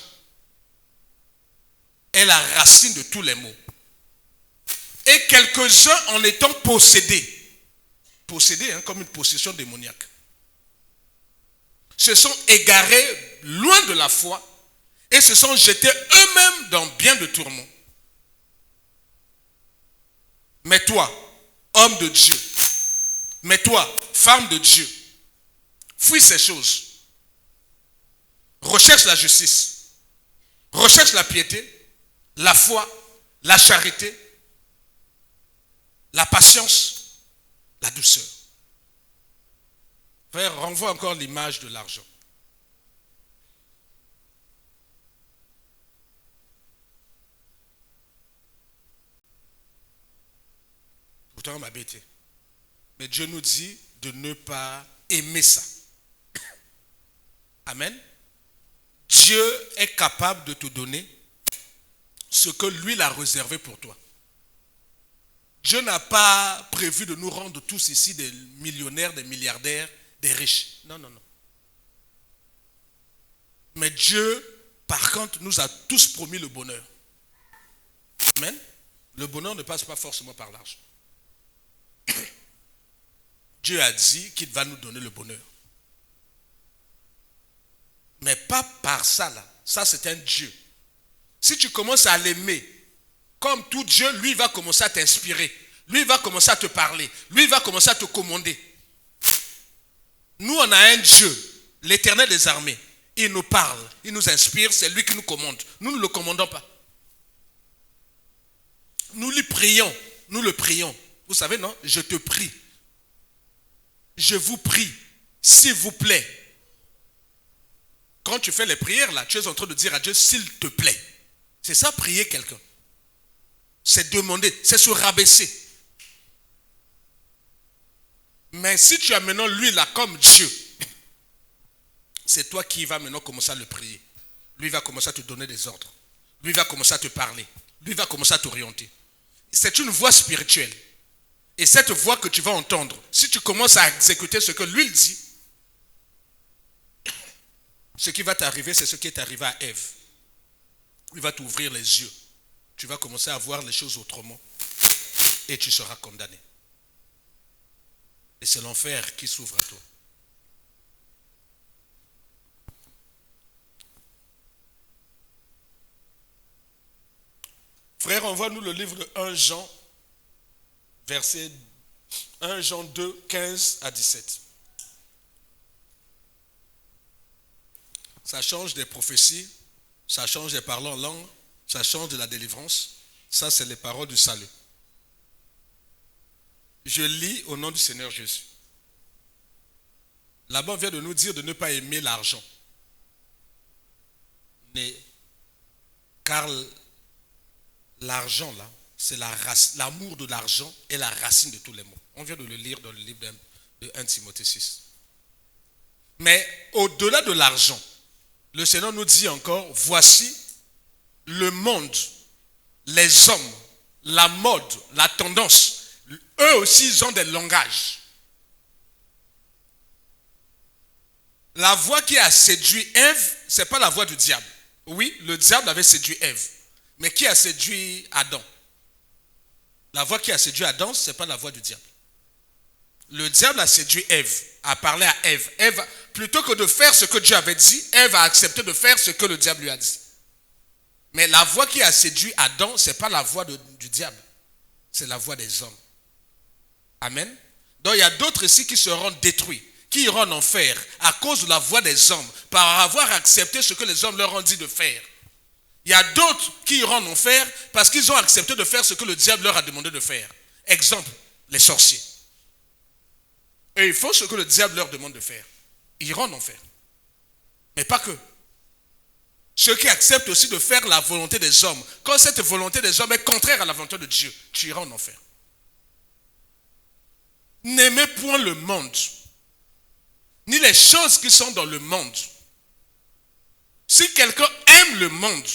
est la racine de tous les maux. Et quelques-uns en étant possédés comme une possession démoniaque, se sont égarés loin de la foi et se sont jetés eux-mêmes dans bien de tourments. Mais toi, homme de Dieu, mais toi, femme de Dieu, fuis ces choses. Recherche la justice, recherche la piété, la foi, la charité, la patience, la douceur. Frère, renvoie encore l'image de l'argent. Pourtant, on m'a bêté. Mais Dieu nous dit de ne pas aimer ça. Amen. Dieu est capable de te donner ce que lui l'a réservé pour toi. Dieu n'a pas prévu de nous rendre tous ici des millionnaires, des milliardaires, des riches. Non, non, non. Mais Dieu, par contre, nous a tous promis le bonheur. Amen. Le bonheur ne passe pas forcément par l'argent. Dieu a dit qu'il va nous donner le bonheur. Mais pas par ça là. Ça c'est un Dieu. Si tu commences à l'aimer, comme tout Dieu, lui va commencer à t'inspirer. Lui va commencer à te parler. Lui va commencer à te commander. Nous on a un Dieu, l'Éternel des armées. Il nous parle, il nous inspire, c'est lui qui nous commande. Nous ne le commandons pas. Nous lui prions, nous le prions. Vous savez non, je te prie. Je vous prie, s'il vous plaît. Quand tu fais les prières là, tu es en train de dire à Dieu, s'il te plaît. C'est ça, prier quelqu'un. C'est demander, c'est se rabaisser. Mais si tu as maintenant lui là comme Dieu, c'est toi qui vas maintenant commencer à le prier. Lui va commencer à te donner des ordres. Lui va commencer à te parler. Lui va commencer à t'orienter. C'est une voix spirituelle. Et cette voix que tu vas entendre, si tu commences à exécuter ce que lui dit, ce qui va t'arriver, c'est ce qui est arrivé à Ève. Il va t'ouvrir les yeux. Tu vas commencer à voir les choses autrement. Et tu seras condamné. Et c'est l'enfer qui s'ouvre à toi. Frère, envoie-nous le livre de 1 Jean, verset 1 Jean 2, 15 à 17. Ça change des prophéties, ça change des paroles en langue, ça change de la délivrance. Ça, c'est les paroles du salut. Je lis au nom du Seigneur Jésus. Là-bas, on vient de nous dire de ne pas aimer l'argent. Mais, car l'argent, là, c'est l'amour de l'argent est la racine de tous les maux. On vient de le lire dans le livre de 1 Timothée 6. Mais, au-delà de l'argent, le Seigneur nous dit encore, voici le monde, les hommes, la mode, la tendance, eux aussi ils ont des langages. La voix qui a séduit Ève, ce n'est pas la voix du diable. Oui, le diable avait séduit Ève. Mais qui a séduit Adam? La voix qui a séduit Adam, ce n'est pas la voix du diable. Le diable a séduit Ève, a parlé à Ève. Ève, plutôt que de faire ce que Dieu avait dit, Ève a accepté de faire ce que le diable lui a dit. Mais la voix qui a séduit Adam, ce n'est pas la voix du diable. C'est la voix des hommes. Amen. Donc il y a d'autres ici qui seront détruits, qui iront en enfer à cause de la voix des hommes, par avoir accepté ce que les hommes leur ont dit de faire. Il y a d'autres qui iront en enfer parce qu'ils ont accepté de faire ce que le diable leur a demandé de faire. Exemple, les sorciers. Et ils font ce que le diable leur demande de faire. Ils iront en enfer. Mais pas que. Ceux qui acceptent aussi de faire la volonté des hommes, quand cette volonté des hommes est contraire à la volonté de Dieu, tu iras en enfer. N'aimez point le monde, ni les choses qui sont dans le monde. Si quelqu'un aime le monde,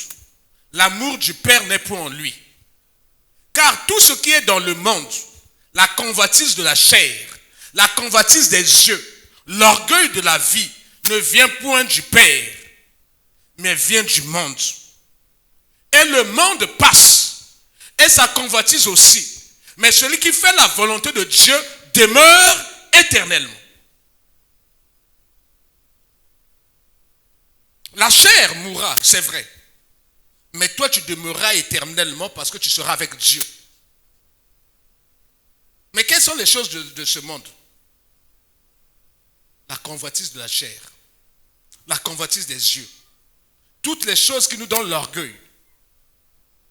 l'amour du Père n'est point en lui. Car tout ce qui est dans le monde, la convoitise de la chair, la convoitise des yeux, l'orgueil de la vie, ne vient point du Père, mais vient du monde. Et le monde passe, et sa convoitise aussi. Mais celui qui fait la volonté de Dieu demeure éternellement. La chair mourra, c'est vrai. Mais toi, tu demeureras éternellement parce que tu seras avec Dieu. Mais quelles sont les choses de ce monde? La convoitise de la chair, la convoitise des yeux, toutes les choses qui nous donnent l'orgueil.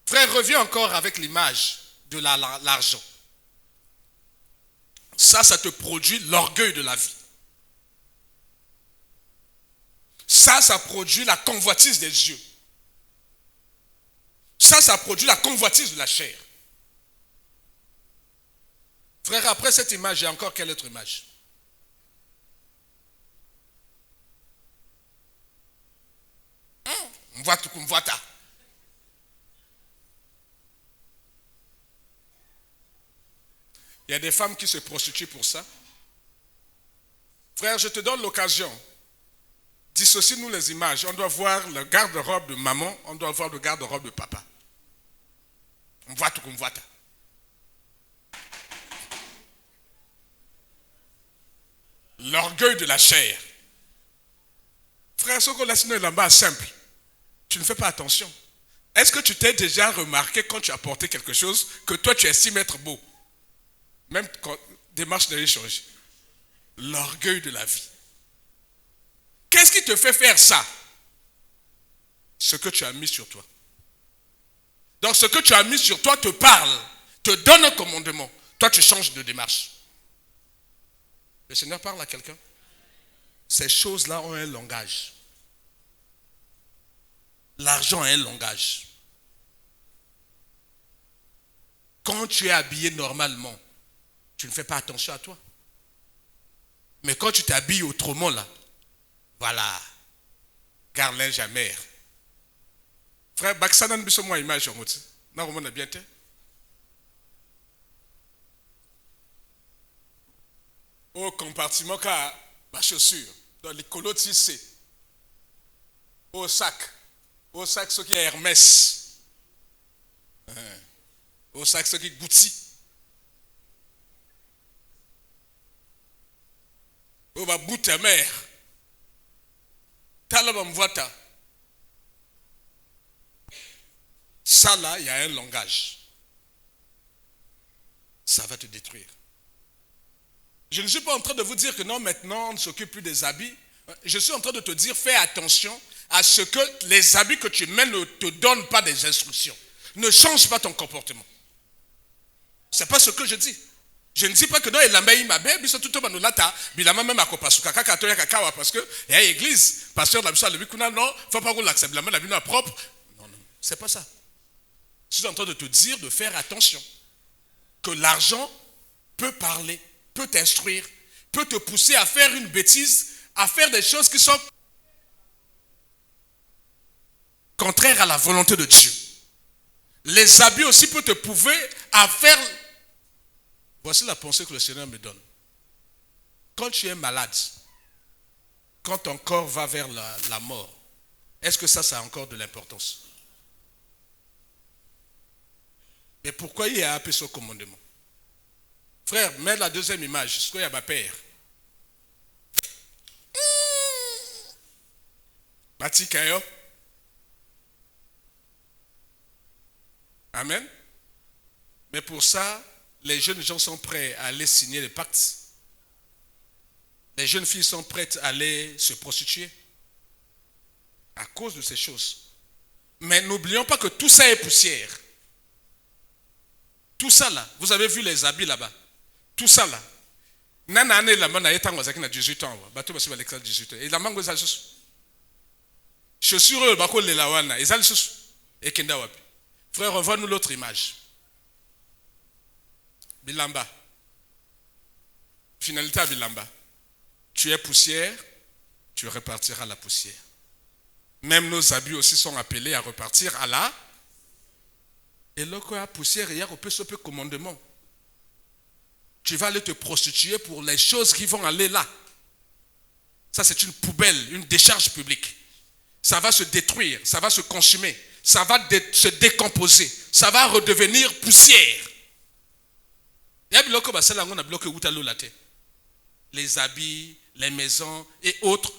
Frère, reviens encore avec l'image de l'argent. Ça te produit l'orgueil de la vie. Ça produit la convoitise des yeux. Ça produit la convoitise de la chair. Frère, après cette image, il y a encore quelle autre image? Mvata. Il y a des femmes qui se prostituent pour ça. Frère, je te donne l'occasion. Dissocie-nous les images. On doit voir le garde-robe de maman, on doit voir le garde-robe de papa. Mvata. L'orgueil de la chair. Frère, ce qu'on laisse là-bas simple. Tu ne fais pas attention. Est-ce que tu t'es déjà remarqué quand tu as porté quelque chose que toi tu estimes être beau? Même quand démarche de l'échange. L'orgueil de la vie. Qu'est-ce qui te fait faire ça? Ce que tu as mis sur toi. Donc ce que tu as mis sur toi te parle, te donne un commandement. Toi tu changes de démarche. Le Seigneur parle à quelqu'un. Ces choses-là ont un langage. L'argent a un langage. Quand tu es habillé normalement, tu ne fais pas attention à toi. Mais quand tu t'habilles autrement là, voilà, garde linge à mer. Frère, Baksanan biso moi image en route. Non, on a bien été. Au compartiment car ma chaussure, dans les colots tissés, au sac ce qui est Hermès, au sac ce qui est Gucci, au va bout ta mère, talabam voita. Ça là, il y a un langage. Ça va te détruire. Je ne suis pas en train de vous dire que non, maintenant, on ne s'occupe plus des habits. Je suis en train de te dire, fais attention à ce que les habits que tu mets ne te donnent pas des instructions. Ne change pas ton comportement. Ce n'est pas ce que je dis. Je ne dis pas que non, il a mis ma belle, tout le monde là, il a même à kopasuka, parce que il y a l'église, pasteur de la mission, non, il ne faut pas qu'on l'accepte, la main propre. Non, c'est pas ça. Je suis en train de te dire de faire attention. Que l'argent peut parler, peut t'instruire, peut te pousser à faire une bêtise, à faire des choses qui sont contraires à la volonté de Dieu. Les habits aussi peuvent te prouver à faire. Voici la pensée que le Seigneur me donne. Quand tu es malade, quand ton corps va vers la mort, est-ce que ça a encore de l'importance? Mais pourquoi il y a appelé ce commandement? Frère, mets la deuxième image. Ce qu'il y a ma père. Batikayo. Amen. Mais pour ça, les jeunes gens sont prêts à aller signer les pactes. Les jeunes filles sont prêtes à aller se prostituer. À cause de ces choses. Mais n'oublions pas que tout ça est poussière. Tout ça là, vous avez vu les habits là-bas. Tout ça là. Nana ane la mana yetango zaki na 18 ans. Bato basi ba l'exal 18 ans. Et la mango za susu. Chaussures bako le lawana, ezal susu. Et kenda wapi. Frère, revois-nous l'autre image. Bilamba. Finalité à Bilamba. Tu es poussière, tu repartiras à la poussière. Même nos habits aussi sont appelés à repartir à la. Et là, quand il y a poussière, il y a un peu commandement. Tu vas aller te prostituer pour les choses qui vont aller là. Ça, c'est une poubelle, une décharge publique. ça va se détruire, ça va se consumer, ça va se décomposer, ça va redevenir poussière. Les habits, les maisons et autres,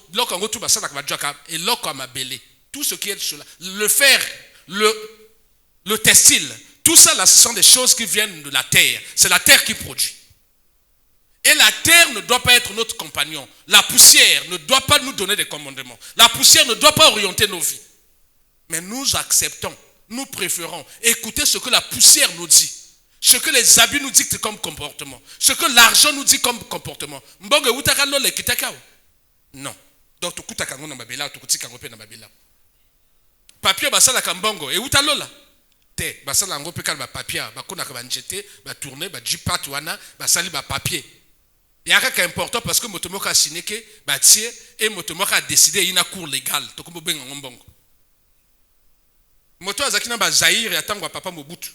tout ce qui est cela, le fer, le textile, tout ça là, ce sont des choses qui viennent de la terre. C'est la terre qui produit. Et la terre ne doit pas être notre compagnon. La poussière ne doit pas nous donner des commandements. La poussière ne doit pas orienter nos vies. Mais nous acceptons, nous préférons écouter ce que la poussière nous dit. Ce que les habits nous dictent comme comportement. Ce que l'argent nous dit comme comportement. Non. Donc, tu kuta kango na babela, tu kuti kango pe na babela. Papier basala kambongo et utalola. Te basala ngo pe kala papier, ba kona ka ba njete, ba tourner, ba jipat wana, basali ba papier. Yaka ka important parce que motomoka signé que ba tie et motomoka a décidé ina cours légal, to kombo benga ngombongo. Moto azakina ba Zaire ya tango papa Mobutu.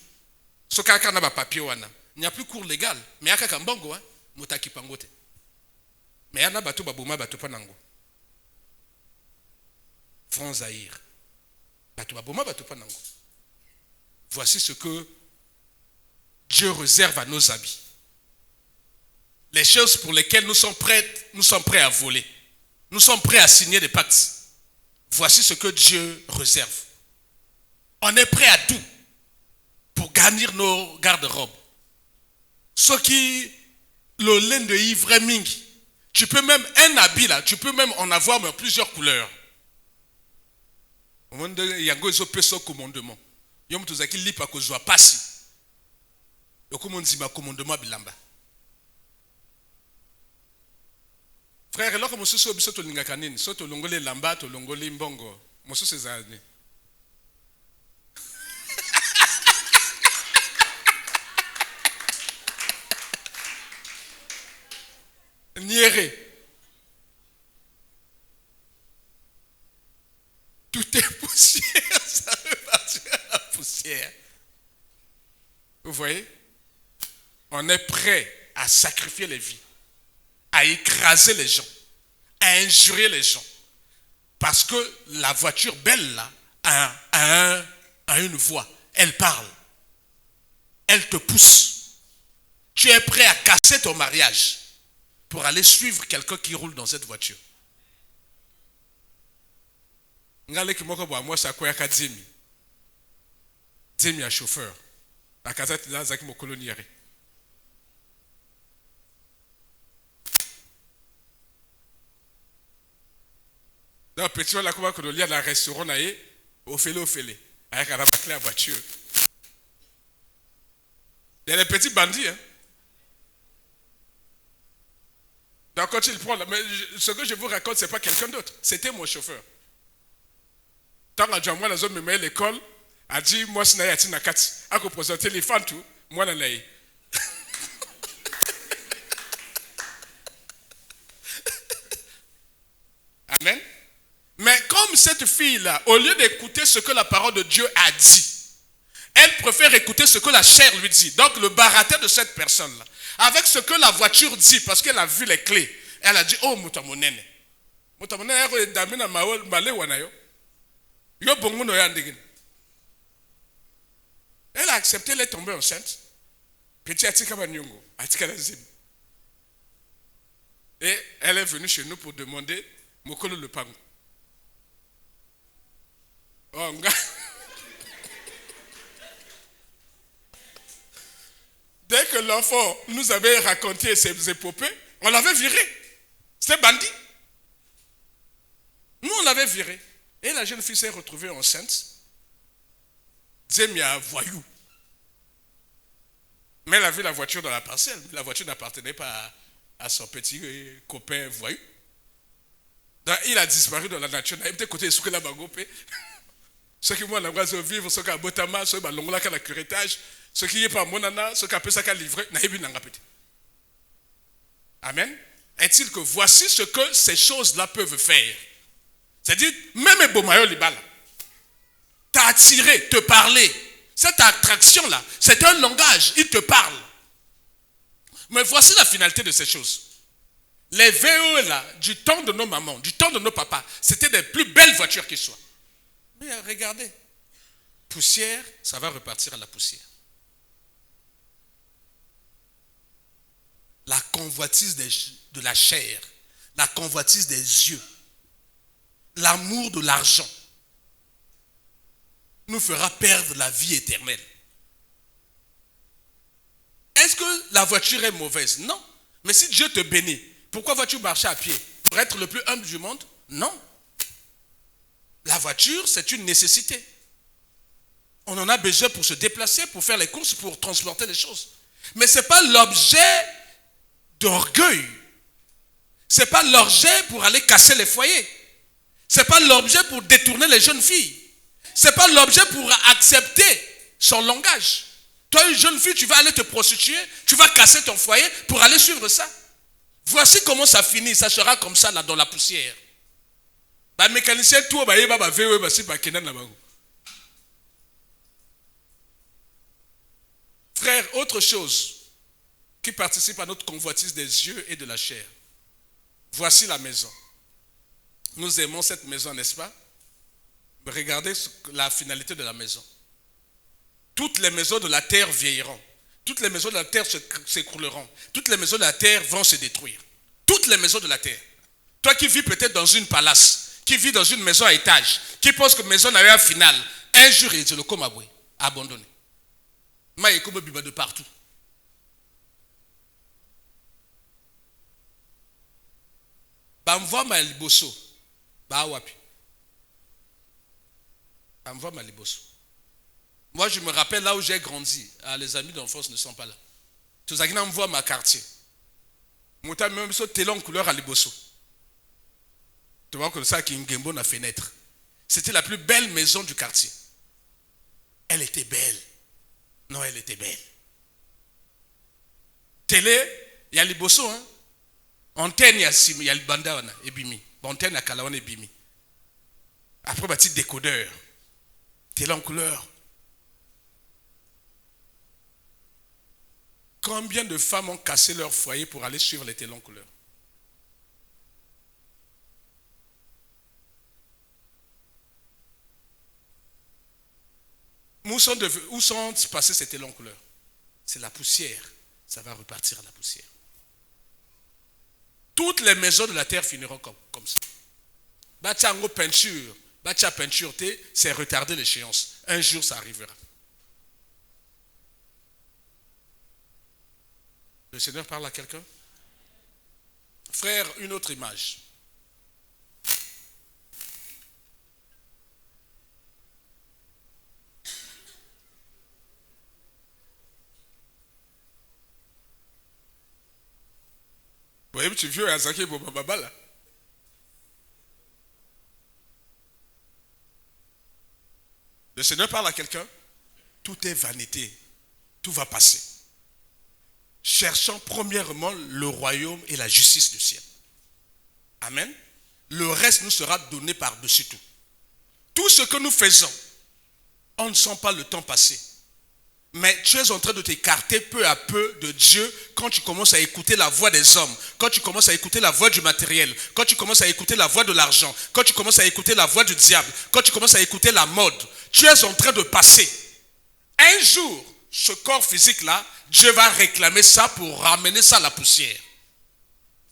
So kaka na ba papier wana. Il n'y a plus cours légal, mais yaka ka mbongo hein, motaki pangote. Mais yana bato ba boma bato panango. Front Zaïre. Voici ce que Dieu réserve à nos habits. Les choses pour lesquelles nous sommes prêts à voler. Nous sommes prêts à signer des pactes. Voici ce que Dieu réserve. On est prêt à tout pour garnir nos garde-robes. Ce qui, le lin de ivre mingi, tu peux même, un habit là, tu peux même en avoir mais plusieurs couleurs. Yango ezo peso commandement. Yom tozaki lipa kozwa pasi. Yokomonzi ba commandement bilamba. Frère, eloko mosusu obiso to lingaka nini? So to longole lamba, to longole mbongo. Mosusu ezani. Niere. Tout est poussière, ça veut partir à la poussière. Vous voyez? On est prêt à sacrifier les vies, à écraser les gens, à injurier les gens. Parce que la voiture belle là a une voix. Elle parle. Elle te pousse. Tu es prêt à casser ton mariage pour aller suivre quelqu'un qui roule dans cette voiture. Ngale kimoko bwa moi ça koya kadzimi. Dzimi ya chauffeur. La kazati là zaki mokolo niere. Donc petit la kuba kodolia la restaurant naé au fele avec la clé à voiture. Il y a des petits bandits hein. Donc quand il prend mais ce que je vous raconte c'est pas quelqu'un d'autre, c'était mon chauffeur. Tant que moi la zone me met l'école, a dit moi c'est naïati nakati, a ko présenter les fans tout, moi na naï. Amen. Mais comme cette fille-là, au lieu d'écouter ce que la parole de Dieu a dit, elle préfère écouter ce que la chair lui dit. Donc le baratin de cette personne-là, avec ce que la voiture dit, parce qu'elle a vu les clés, elle a dit oh mutamonene, mutamonene damina malé wanayo. Elle a accepté, elle est tombée enceinte. Petit Atika Banyongo, Atika Lazim. Et elle est venue chez nous pour demander Mokolo le Pango. Oh, dès que l'enfant nous avait raconté ses épopées, on l'avait viré. C'était bandit. Nous, on l'avait viré. Et la jeune fille s'est retrouvée enceinte. Zemia voyou. Mais elle a vu la voiture dans la parcelle. La voiture n'appartenait pas à son petit copain voyou. Donc, il a disparu dans la nature. Il a été côté de la bangopé. Ceux qui m'ont l'embrassé vivre, ceux qui ont botama, ceux qui ont l'ongla la curettage, ceux qui n'y pas monana, ceux qui ont appelé ça livré, Amen. Est-il que voici ce que ces choses-là peuvent faire? C'est-à-dire, même Bomayo Libala t'a attiré, te parler. Cette attraction-là, c'est un langage, il te parle. Mais voici la finalité de ces choses. Les VE là, du temps de nos mamans, du temps de nos papas, c'était des plus belles voitures qui soient. Mais regardez, poussière, ça va repartir à la poussière. La convoitise de la chair, la convoitise des yeux, l'amour de l'argent nous fera perdre la vie éternelle. Est-ce que la voiture est mauvaise? Non. Mais si Dieu te bénit, pourquoi vas-tu marcher à pied? Pour être le plus humble du monde? Non. La voiture, c'est une nécessité. On en a besoin pour se déplacer, pour faire les courses, pour transporter les choses. Mais ce n'est pas l'objet d'orgueil. Ce n'est pas l'objet pour aller casser les foyers. Ce n'est pas l'objet pour détourner les jeunes filles. Ce n'est pas l'objet pour accepter son langage. Toi, une jeune fille, tu vas aller te prostituer, tu vas casser ton foyer pour aller suivre ça. Voici comment ça finit, ça sera comme ça là dans la poussière. Le mécanicien, tout va frère, autre chose qui participe à notre convoitise des yeux et de la chair. Voici la maison. Nous aimons cette maison, n'est-ce pas? Mais regardez la finalité de la maison. Toutes les maisons de la terre vieilliront. Toutes les maisons de la terre s'écrouleront. Toutes les maisons de la terre vont se détruire. Toutes les maisons de la terre. Toi qui vis peut-être dans une palace, qui vis dans une maison à étage, qui pense que maison n'avait un final, un jour il dit le comaboué, abandonné. Maïkoube biba de partout. Bamvoa maliboso, ba wapi. Bamvoa maliboso. Moi, je me rappelle là où j'ai grandi. Ah, les amis d'enfance ne sont pas là. Tout ça qui me voit ma quartier. Mon temps même so telon couleur à liboso. Tu vois comme ça qui une gembo na fenêtre. C'était la plus belle maison du quartier. Elle était belle. Non, elle était belle. Télé, il y a liboso hein. Antenne il y a le banda wana ebimi. Antenne à kalawana ebimi. Après petit décodeur. Télé en couleur. Combien de femmes ont cassé leur foyer pour aller suivre les télés en couleur? Où sont passés ces télés en couleur? C'est la poussière. Ça va repartir à la poussière. Toutes les maisons de la terre finiront comme ça. Batiango peinture. Batia peinture, c'est retarder l'échéance. Un jour, ça arrivera. Le Seigneur parle à quelqu'un? Frère, une autre image. Vous voyez, tu vieux Azaki Bobababa là. Le Seigneur parle à quelqu'un? Tout est vanité. Tout va passer. Cherchons premièrement le royaume et la justice du ciel. Amen. Le reste nous sera donné par-dessus tout. Tout ce que nous faisons, on ne sent pas le temps passer. Mais tu es en train de t'écarter peu à peu de Dieu quand tu commences à écouter la voix des hommes, quand tu commences à écouter la voix du matériel, quand tu commences à écouter la voix de l'argent, quand tu commences à écouter la voix du diable, quand tu commences à écouter la mode. Tu es en train de passer. Un jour, ce corps physique-là, Dieu va réclamer ça pour ramener ça à la poussière.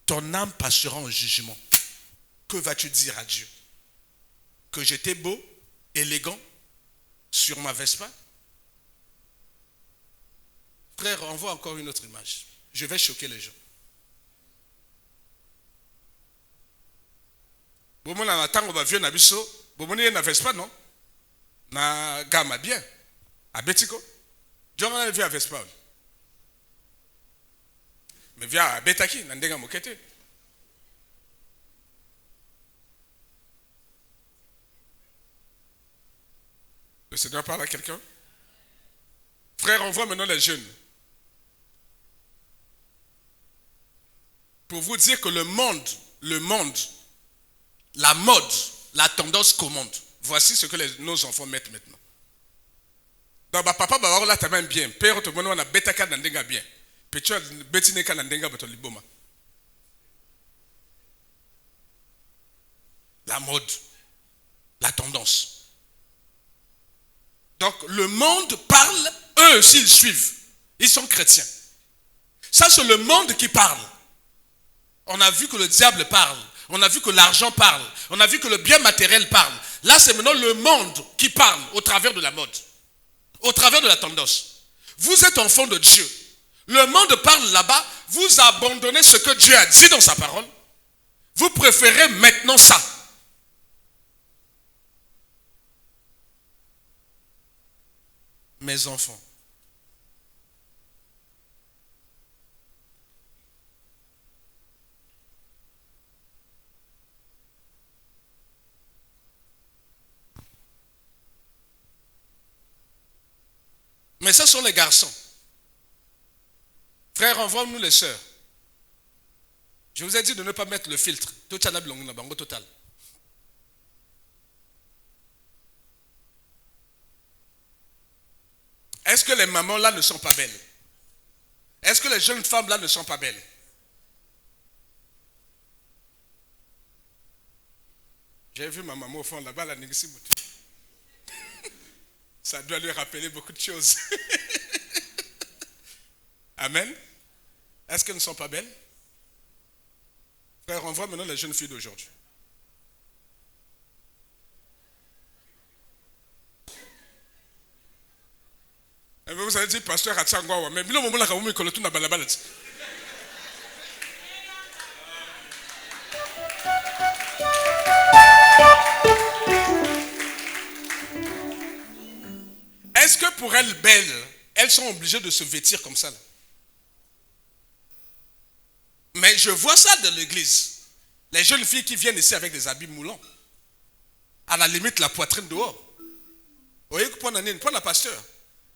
Ton âme passera en jugement. Que vas-tu dire à Dieu? Que j'étais beau, élégant, sur ma Vespa? Frère, on voit encore une autre image. Je vais choquer les gens. Bomo na tango ba vieux na biso, bomo ni na Vespa non? Na gama bien. A Betiko. Jonga na via Vespa. Mais via a Betaki na ndenga mokete. Le Seigneur parle à quelqu'un? Frère, on voit maintenant les jeunes. Pour vous dire que le monde, la mode, la tendance commande. Voici ce que nos enfants mettent maintenant. Donc, papa, là, tu même bien. Père, tu as bêta ka nandenga bien. Petit, betineka nandenga bato liboma. la mode, la tendance. Donc le monde parle, eux aussi ils suivent. Ils sont chrétiens. Ça c'est le monde qui parle. On a vu que le diable parle. On a vu que l'argent parle. On a vu que le bien matériel parle. Là c'est maintenant le monde qui parle au travers de la mode. Au travers de la tendance. Vous êtes enfant de Dieu. Le monde parle là-bas. Vous abandonnez ce que Dieu a dit dans sa parole. Vous préférez maintenant ça. Mes enfants. Mais ce sont les garçons. Frères, envoie-nous les sœurs. Je vous ai dit de ne pas mettre le filtre. Total. Est-ce que les mamans là ne sont pas belles? Est-ce que les jeunes femmes là ne sont pas belles? J'ai vu ma maman au fond là-bas, la négocie. Ça doit lui rappeler beaucoup de choses. Amen. Est-ce qu'elles ne sont pas belles? Frère, on voit maintenant les jeunes filles d'aujourd'hui. Et vous allez dire, pasteur, mais le moment là, quand vous me tout na balabala. Est-ce que pour elles belles, elles sont obligées de se vêtir comme ça là? Mais je vois ça dans l'église. Les jeunes filles qui viennent ici avec des habits moulants. À la limite, la poitrine dehors. Vous voyez que pour la pasteur.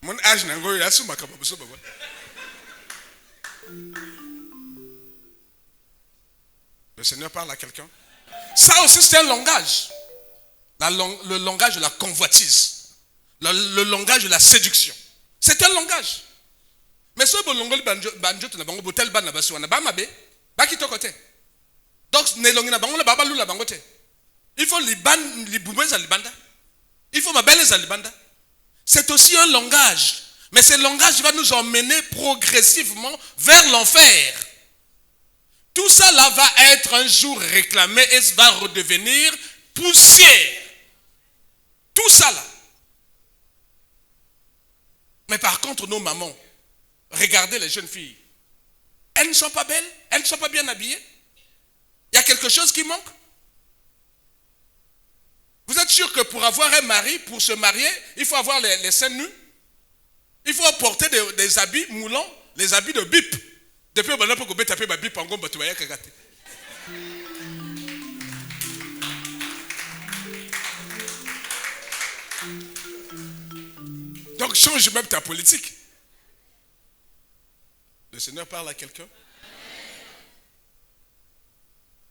Mon âge n'a pas eu ma capacité. Le Seigneur parle à quelqu'un. Ça aussi, c'est un langage. Le langage de la convoitise. Le langage de la séduction. C'est un langage. Mais ce bon langage banjo tu na bango botel ban na basu na ba mabe ba ki tokote. Donc ne longi na bango na baba lula bango te. Il faut li boumeza libanda. Il faut mabeleza libanda. C'est aussi un langage. Mais ce langage va nous emmener progressivement vers l'enfer. Tout ça là va être un jour réclamé et va redevenir poussière. Tout ça là. Mais par contre, nos mamans, regardez les jeunes filles. Elles ne sont pas belles, elles ne sont pas bien habillées. Il y a quelque chose qui manque. Vous êtes sûr que pour avoir un mari, pour se marier, il faut avoir les seins nus? Il faut porter des habits moulants, les habits de bip. Depuis on a pas taper ma bip en gombe, tu vas y aller. Donc change même ta politique. Le Seigneur parle à quelqu'un.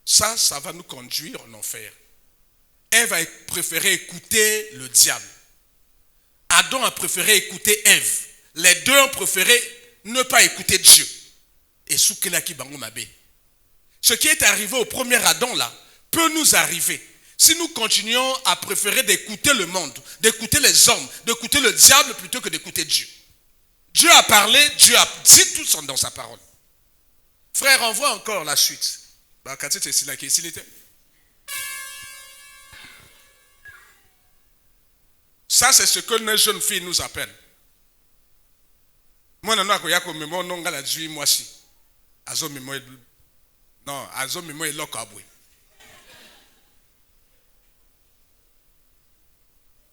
Ça va nous conduire en enfer. Ève va préférer écouter le diable. Adam a préféré écouter Ève. Les deux ont préféré ne pas écouter Dieu. Et ce qui est arrivé au premier Adam là peut nous arriver. Si nous continuons à préférer d'écouter le monde, d'écouter les hommes, d'écouter le diable plutôt que d'écouter Dieu. Dieu a parlé, Dieu a dit tout ça dans sa parole. Frère, on voit encore la suite. Ça, c'est ce que les jeunes filles nous appellent. Moi, je ne sais pas si moi aussi. Non, azo est lokabwe.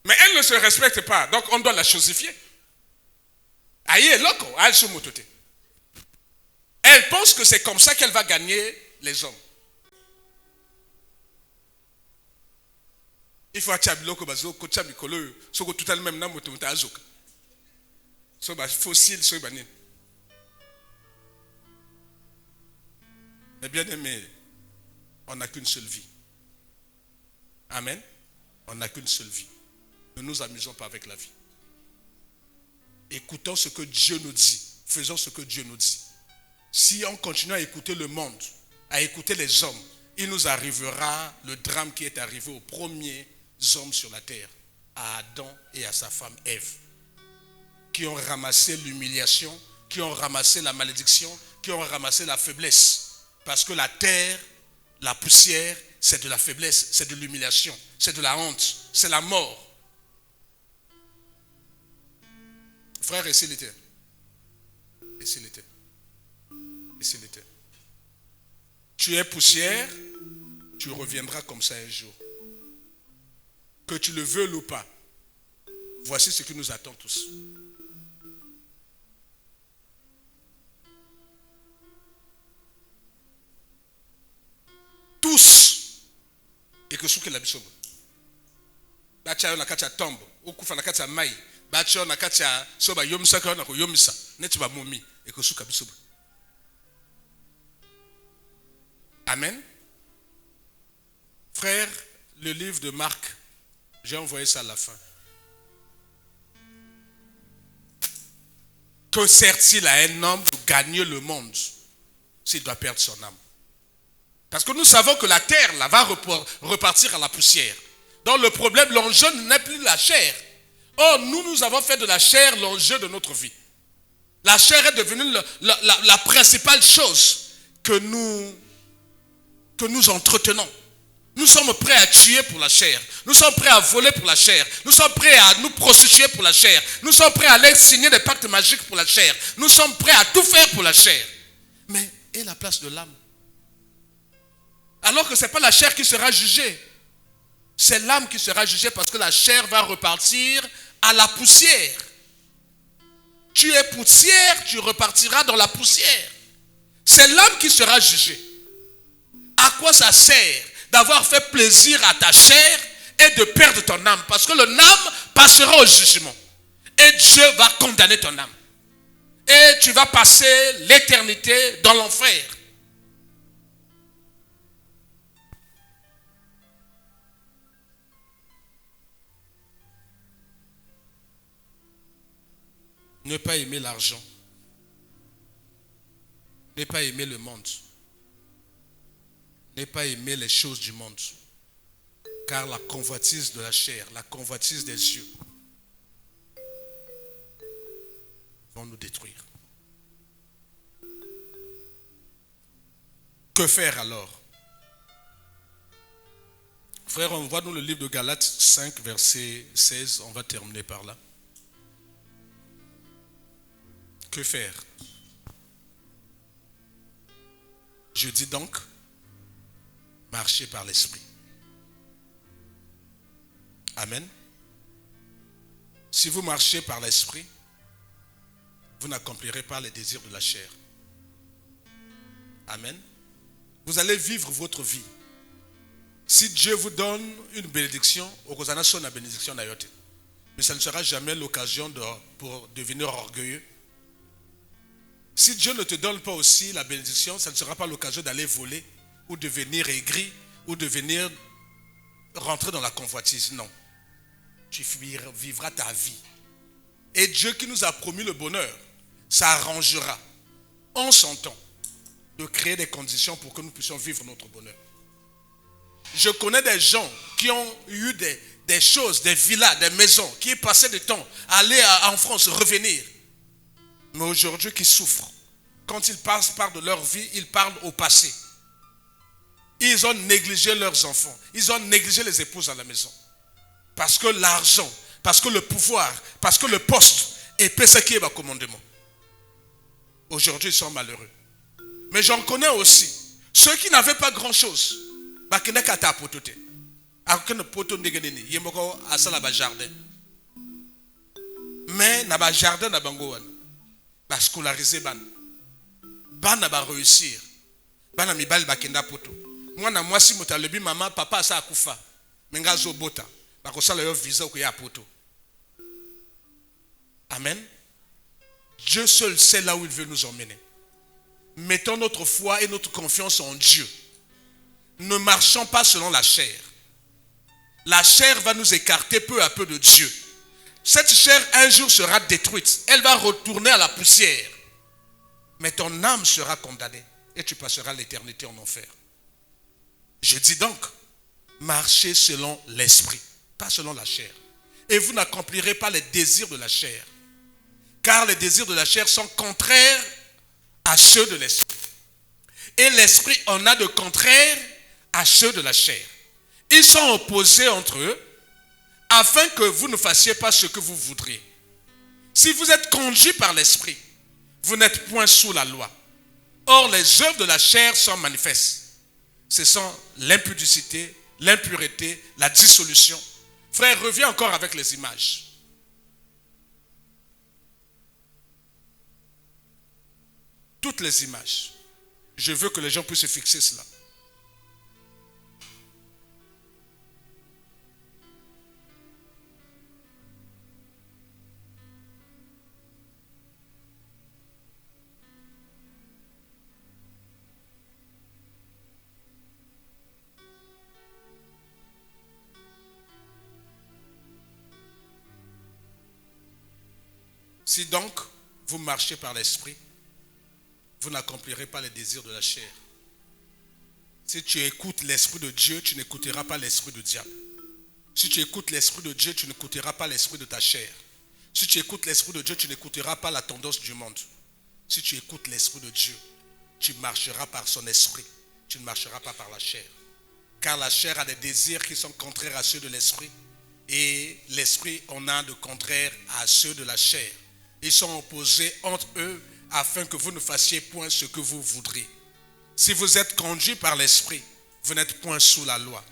Mais elle ne se respecte pas, donc on doit la chosifier. Elle pense que c'est comme ça qu'elle va gagner les hommes. Il faut achabiloko bazo kocha mikolo soko total même na moto azoka. So ba fossile so banin. Mais bien aimé, on n'a qu'une seule vie. Amen. On n'a qu'une seule vie. Ne nous amusons pas avec la vie. Écoutons ce que Dieu nous dit. Faisons ce que Dieu nous dit. Si on continue à écouter le monde, à écouter les hommes, il nous arrivera le drame qui est arrivé aux premiers hommes sur la terre, à Adam et à sa femme Ève, qui ont ramassé l'humiliation, qui ont ramassé la malédiction, qui ont ramassé la faiblesse. Parce que la terre, la poussière, c'est de la faiblesse, c'est de l'humiliation, c'est de la honte, c'est la mort. Frère, et s'il était? Et s'il était? Et s'il était? Tu es poussière, tu reviendras comme ça un jour. Que tu le veuilles ou pas, voici ce qui nous attend tous. Tous. Et que ce que la bisobe. Bacha na kacha tombe, okufa na kacha mai, bacha na kacha soba yomisa ka na ko yomisa, neti ba momi et que ce que bisobe. Amen. Frère, le livre de Marc, j'ai envoyé ça à la fin. Que sert-il à un homme de gagner le monde s'il doit perdre son âme? Parce que nous savons que la terre là, va repartir à la poussière. Donc le problème, l'enjeu n'est plus la chair. Or, nous avons fait de la chair l'enjeu de notre vie. La chair est devenue la principale chose que nous entretenons. Nous sommes prêts à tuer pour la chair. Nous sommes prêts à voler pour la chair. Nous sommes prêts à nous prostituer pour la chair. Nous sommes prêts à aller signer des pactes magiques pour la chair. Nous sommes prêts à tout faire pour la chair. Mais et la place de l'âme? Alors que ce n'est pas la chair qui sera jugée. C'est l'âme qui sera jugée parce que la chair va repartir à la poussière. Tu es poussière, tu repartiras dans la poussière. C'est l'âme qui sera jugée. À quoi ça sert d'avoir fait plaisir à ta chair et de perdre ton âme? Parce que l'âme passera au jugement. Et Dieu va condamner ton âme. Et tu vas passer l'éternité dans l'enfer. Ne pas aimer l'argent. Ne pas aimer le monde. Ne pas aimer les choses du monde. Car la convoitise de la chair, la convoitise des yeux vont nous détruire. Que faire alors? Frère, on voit dans le livre de Galates 5, verset 16, on va terminer par là. Que faire? Je dis donc, marchez par l'esprit. Amen. Si vous marchez par l'esprit, vous n'accomplirez pas les désirs de la chair. Amen. Vous allez vivre votre vie. Si Dieu vous donne une bénédiction, mais ça ne sera jamais l'occasion pour devenir orgueilleux. Si Dieu ne te donne pas aussi la bénédiction, ça ne sera pas l'occasion d'aller voler ou devenir aigri ou devenir rentrer dans la convoitise. Non. Tu vivras ta vie. Et Dieu qui nous a promis le bonheur s'arrangera en son temps de créer des conditions pour que nous puissions vivre notre bonheur. Je connais des gens qui ont eu des choses, des villas, des maisons, qui passaient du temps à aller en France, revenir. Mais aujourd'hui qui souffrent. Quand ils passent par de leur vie, ils parlent au passé. Ils ont négligé leurs enfants. Ils ont négligé les épouses à la maison. Parce que l'argent, parce que le pouvoir, parce que le poste est ce qui est ma commandement. Aujourd'hui, ils sont malheureux. Mais j'en connais aussi. Ceux qui n'avaient pas grand-chose. Mais na ba jardin na bango wana ba scolariser bana ba réussir bana mibali bakenda poto mwana mwasi motalebi mama papa asa akufa menga zo bota ba ko sala yo visa ko ya poto. Amen. Dieu seul sait là où il veut nous emmener. Mettons notre foi et notre confiance en Dieu. Ne marchons pas selon la chair. La chair va nous écarter peu à peu de Dieu. Cette chair un jour sera détruite. Elle va retourner à la poussière. Mais ton âme sera condamnée. Et tu passeras l'éternité en enfer. Je dis donc, marchez selon l'esprit, pas selon la chair. Et vous n'accomplirez pas les désirs de la chair. Car les désirs de la chair sont contraires à ceux de l'esprit. Et l'esprit en a de contraires à ceux de la chair. Ils sont opposés entre eux, afin que vous ne fassiez pas ce que vous voudriez. Si vous êtes conduits par l'esprit, vous n'êtes point sous la loi. Or, les œuvres de la chair sont manifestes. Ce sont l'impudicité, l'impureté, la dissolution. Frère, reviens encore avec les images. Toutes les images. Je veux que les gens puissent fixer cela. Si donc vous marchez par l'esprit, vous n'accomplirez pas les désirs de la chair. Si tu écoutes l'esprit de Dieu, tu n'écouteras pas l'esprit du diable. Si tu écoutes l'esprit de Dieu, tu n'écouteras pas l'esprit de ta chair. Si tu écoutes l'esprit de Dieu, tu n'écouteras pas la tendance du monde. Si tu écoutes l'esprit de Dieu, tu marcheras par son esprit. Tu ne marcheras pas par la chair. Car la chair a des désirs qui sont contraires à ceux de l'esprit. Et l'esprit en a de contraires à ceux de la chair. Ils sont opposés entre eux afin que vous ne fassiez point ce que vous voudriez. Si vous êtes conduits par l'esprit, vous n'êtes point sous la loi.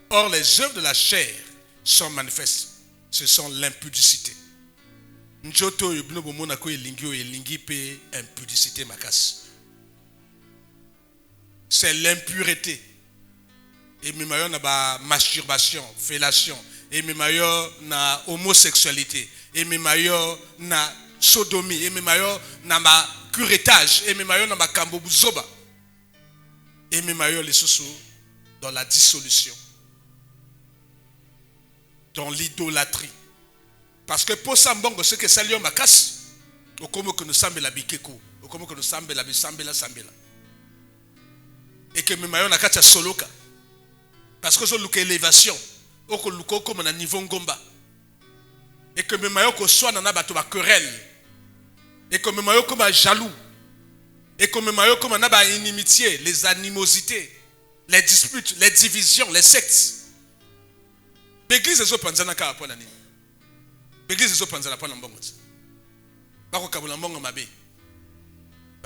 Or, les œuvres de la chair sont manifestes. Ce sont l'impudicité. C'est l'impureté. Et même na masturbation, fellation. Et même na homosexualité. Et même na sodomie. Et même na ma curettage. Et même na ma kambobuzoba. Et même les sous dans la dissolution. Dans l'idolâtrie. Parce que pour ça, ce que ça lui ma casse, au comme que nous sommes la bikeko, au comme que nous sommes la bisambela sambela. Et que même na kacha soloka. Parce que c'est l'élévation, au que nous comme un niveau ngomba. Et que même que soit na bato ba querelle. Et que même comme jaloux. Et que même comme na ba inimitié, les animosités, les disputes, les divisions, les sectes. L'église est opanzana ka apona nini. L'église est opanzana pa na mbongo. Bako kabula mbongo mabe.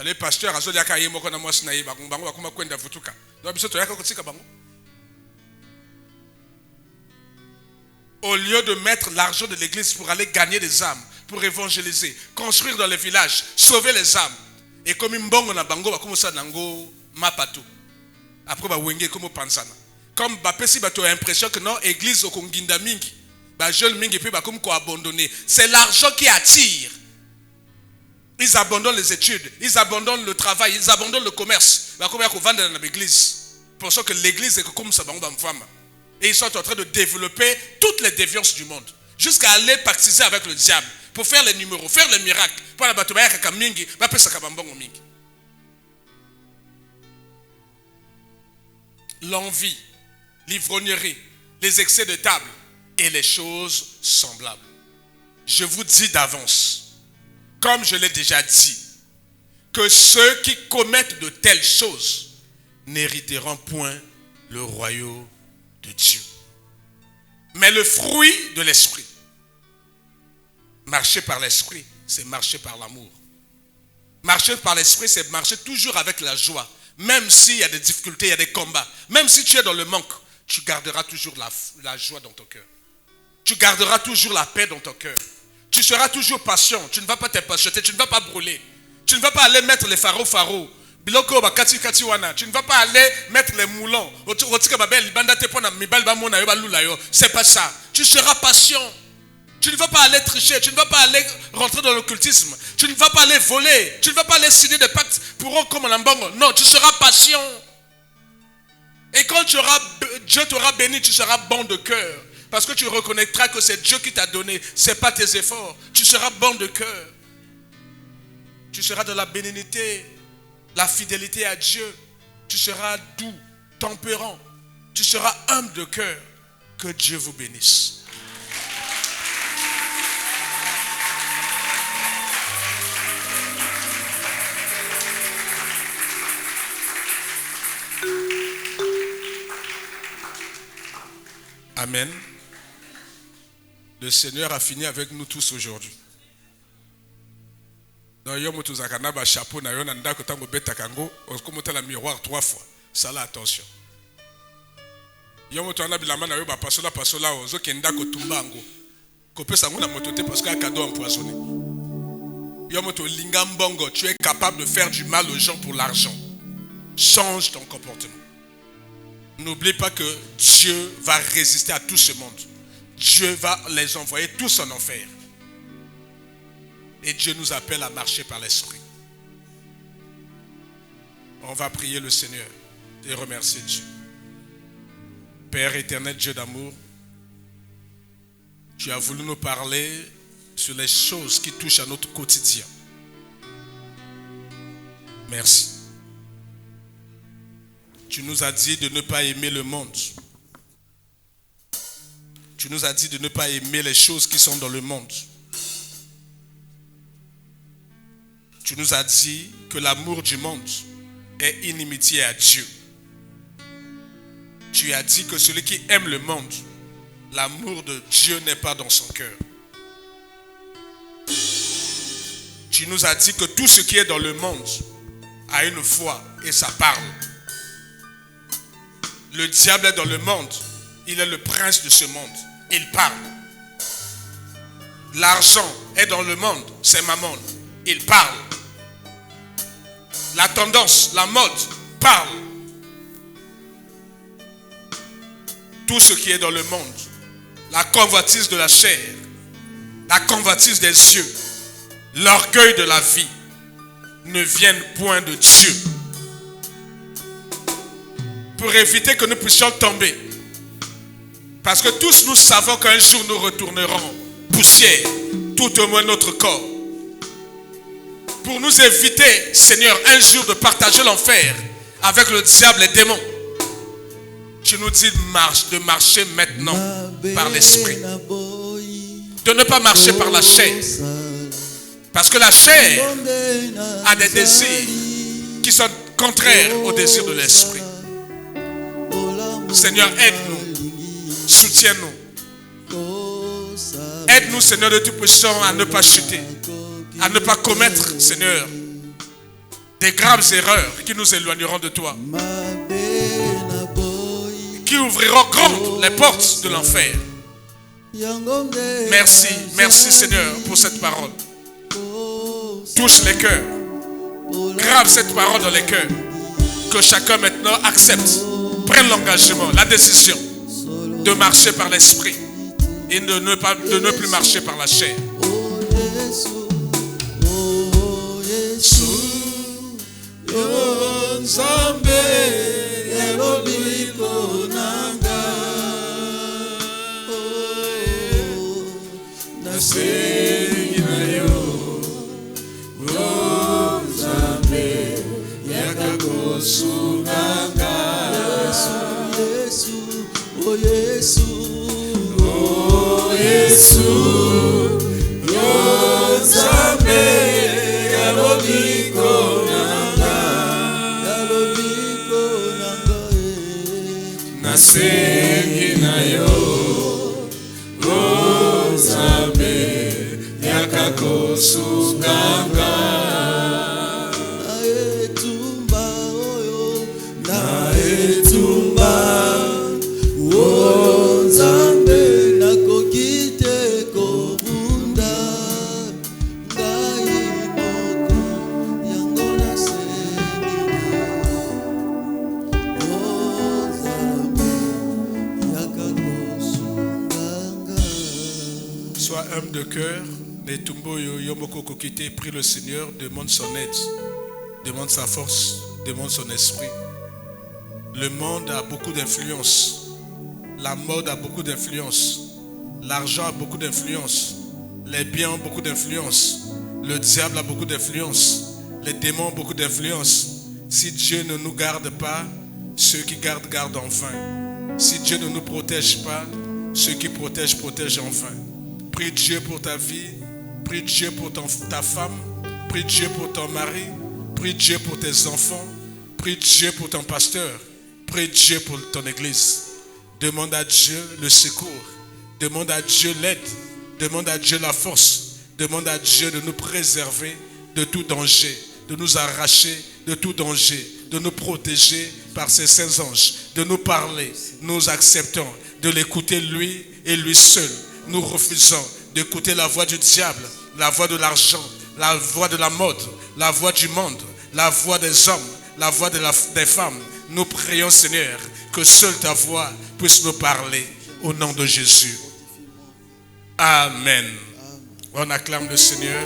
Les pasteurs azoli aka yemo ko na mwasi na yeba bango bakoma kwenda vutuka. Donc biso to yaka ko tsika bango. Au lieu de mettre l'argent de l'église pour aller gagner des âmes, pour évangéliser, construire dans les villages, sauver les âmes. Et comme mbongo na bango bakoma sa nango mapato. Après ba wenge comme panzana. Comme bapesi bato a l'impression que non, église au Konginda mingi, ba jeune mingi puis ba comme quoi abandonner. C'est l'argent qui attire. Ils abandonnent les études, ils abandonnent le travail, ils abandonnent le commerce. Ba comme ya ko vendre dans l'église. Pour ça que l'église est comme ça bango ba mfama. Et ils sont en train de développer toutes les déviances du monde jusqu'à aller pactiser avec le diable pour faire les numéros, faire les miracles. Pour la bato ba ya ka mingi, ba pesa ka bambongo mingi. L'envie, l'ivrognerie, les excès de table et les choses semblables. Je vous dis d'avance, comme je l'ai déjà dit, que ceux qui commettent de telles choses n'hériteront point le royaume de Dieu. Mais le fruit de l'esprit, marcher par l'esprit, c'est marcher par l'amour. Marcher par l'esprit, c'est marcher toujours avec la joie. Même s'il y a des difficultés, il y a des combats. Même si tu es dans le manque, tu garderas toujours la joie dans ton cœur. Tu garderas toujours la paix dans ton cœur. Tu seras toujours patient. Tu ne vas pas t'impatienter. Tu ne vas pas brûler. Tu ne vas pas aller mettre les pharaons. Tu ne vas pas aller mettre les moulons. C'est pas ça. Tu seras patient. Tu ne vas pas aller tricher. Tu ne vas pas aller rentrer dans l'occultisme. Tu ne vas pas aller voler. Tu ne vas pas aller signer des pactes pour eux comme un mbongo. Non, tu seras patient. Et quand Dieu t'aura béni, tu seras bon de cœur. Parce que tu reconnaîtras que c'est Dieu qui t'a donné. Ce n'est pas tes efforts. Tu seras bon de cœur. Tu seras de la bénignité, la fidélité à Dieu. Tu seras doux, tempérant. tu seras humble de cœur. Que Dieu vous bénisse. Amen. Le Seigneur a fini avec nous tous aujourd'hui. Dans Yom Tuzakana, chapeau, na yon anda kotango beta kango, on la miroir 3 fois. Ça là, attention. Yom Tuzana bilama na yo ba pasola ozo kenda ko tumbango. Kopé sango na mototé parce qu'il y a un cadeau empoisonné. Yom Tuzana lingambongo, tu es capable de faire du mal aux gens pour l'argent. Change ton comportement. N'oublie pas que Dieu va résister à tout ce monde. Dieu va les envoyer tous en enfer. Et Dieu nous appelle à marcher par l'Esprit. On va prier le Seigneur et remercier Dieu. Père éternel, Dieu d'amour, tu as voulu nous parler sur les choses qui touchent à notre quotidien. Merci. Tu nous as dit de ne pas aimer le monde. Tu nous as dit de ne pas aimer les choses qui sont dans le monde. Tu nous as dit que l'amour du monde est inimitié à Dieu. Tu as dit que celui qui aime le monde, l'amour de Dieu n'est pas dans son cœur. Tu nous as dit que tout ce qui est dans le monde a une voix et ça parle. Le diable est dans le monde. Il est le prince de ce monde. Il parle. L'argent est dans le monde. C'est Mammon. Il parle. La tendance, la mode, parle. Tout ce qui est dans le monde, la convoitise de la chair, la convoitise des yeux, l'orgueil de la vie, ne viennent point de Dieu. Pour éviter que nous puissions tomber. Parce que tous nous savons qu'un jour nous retournerons poussière, tout au moins notre corps. Pour nous éviter, Seigneur, un jour de partager l'enfer avec le diable et les démons. Tu nous dis de marcher maintenant par l'esprit. De ne pas marcher par la chair. Parce que la chair a des désirs qui sont contraires aux désirs de l'esprit. Seigneur, aide-nous, soutiens-nous. Aide-nous, Seigneur, de Tout-Puissant, à ne pas chuter, à ne pas commettre, Seigneur, des graves erreurs qui nous éloigneront de toi, qui ouvriront grandes les portes de l'enfer. Merci, merci Seigneur pour cette parole. Touche les cœurs, grave cette parole dans les cœurs, que chacun maintenant accepte, prenne l'engagement, la décision de marcher par l'esprit et de ne plus marcher par la chair. Sois humble de cœur. Prie le Seigneur, demande son aide, demande sa force, demande son esprit. Le monde a beaucoup d'influence. La mode a beaucoup d'influence. L'argent a beaucoup d'influence. Les biens ont beaucoup d'influence. Le diable a beaucoup d'influence. Les démons ont beaucoup d'influence. Si Dieu ne nous garde pas, ceux qui gardent, gardent en vain. Si Dieu ne nous protège pas, ceux qui protègent en vain. Prie Dieu pour ta vie, prie Dieu pour ta femme, prie Dieu pour ton mari, prie Dieu pour tes enfants, prie Dieu pour ton pasteur, prie Dieu pour ton église. Demande à Dieu le secours, demande à Dieu l'aide, demande à Dieu la force, demande à Dieu de nous préserver de tout danger, de nous arracher de tout danger, de nous protéger par ses saints anges, de nous parler. Nous acceptons de l'écouter lui et lui seul. Nous refusons d'écouter la voix du diable, la voix de l'argent, la voix de la mode, la voix du monde, la voix des hommes, la voix des femmes. Nous prions, Seigneur, que seule ta voix puisse nous parler au nom de Jésus. Amen. On acclame le Seigneur.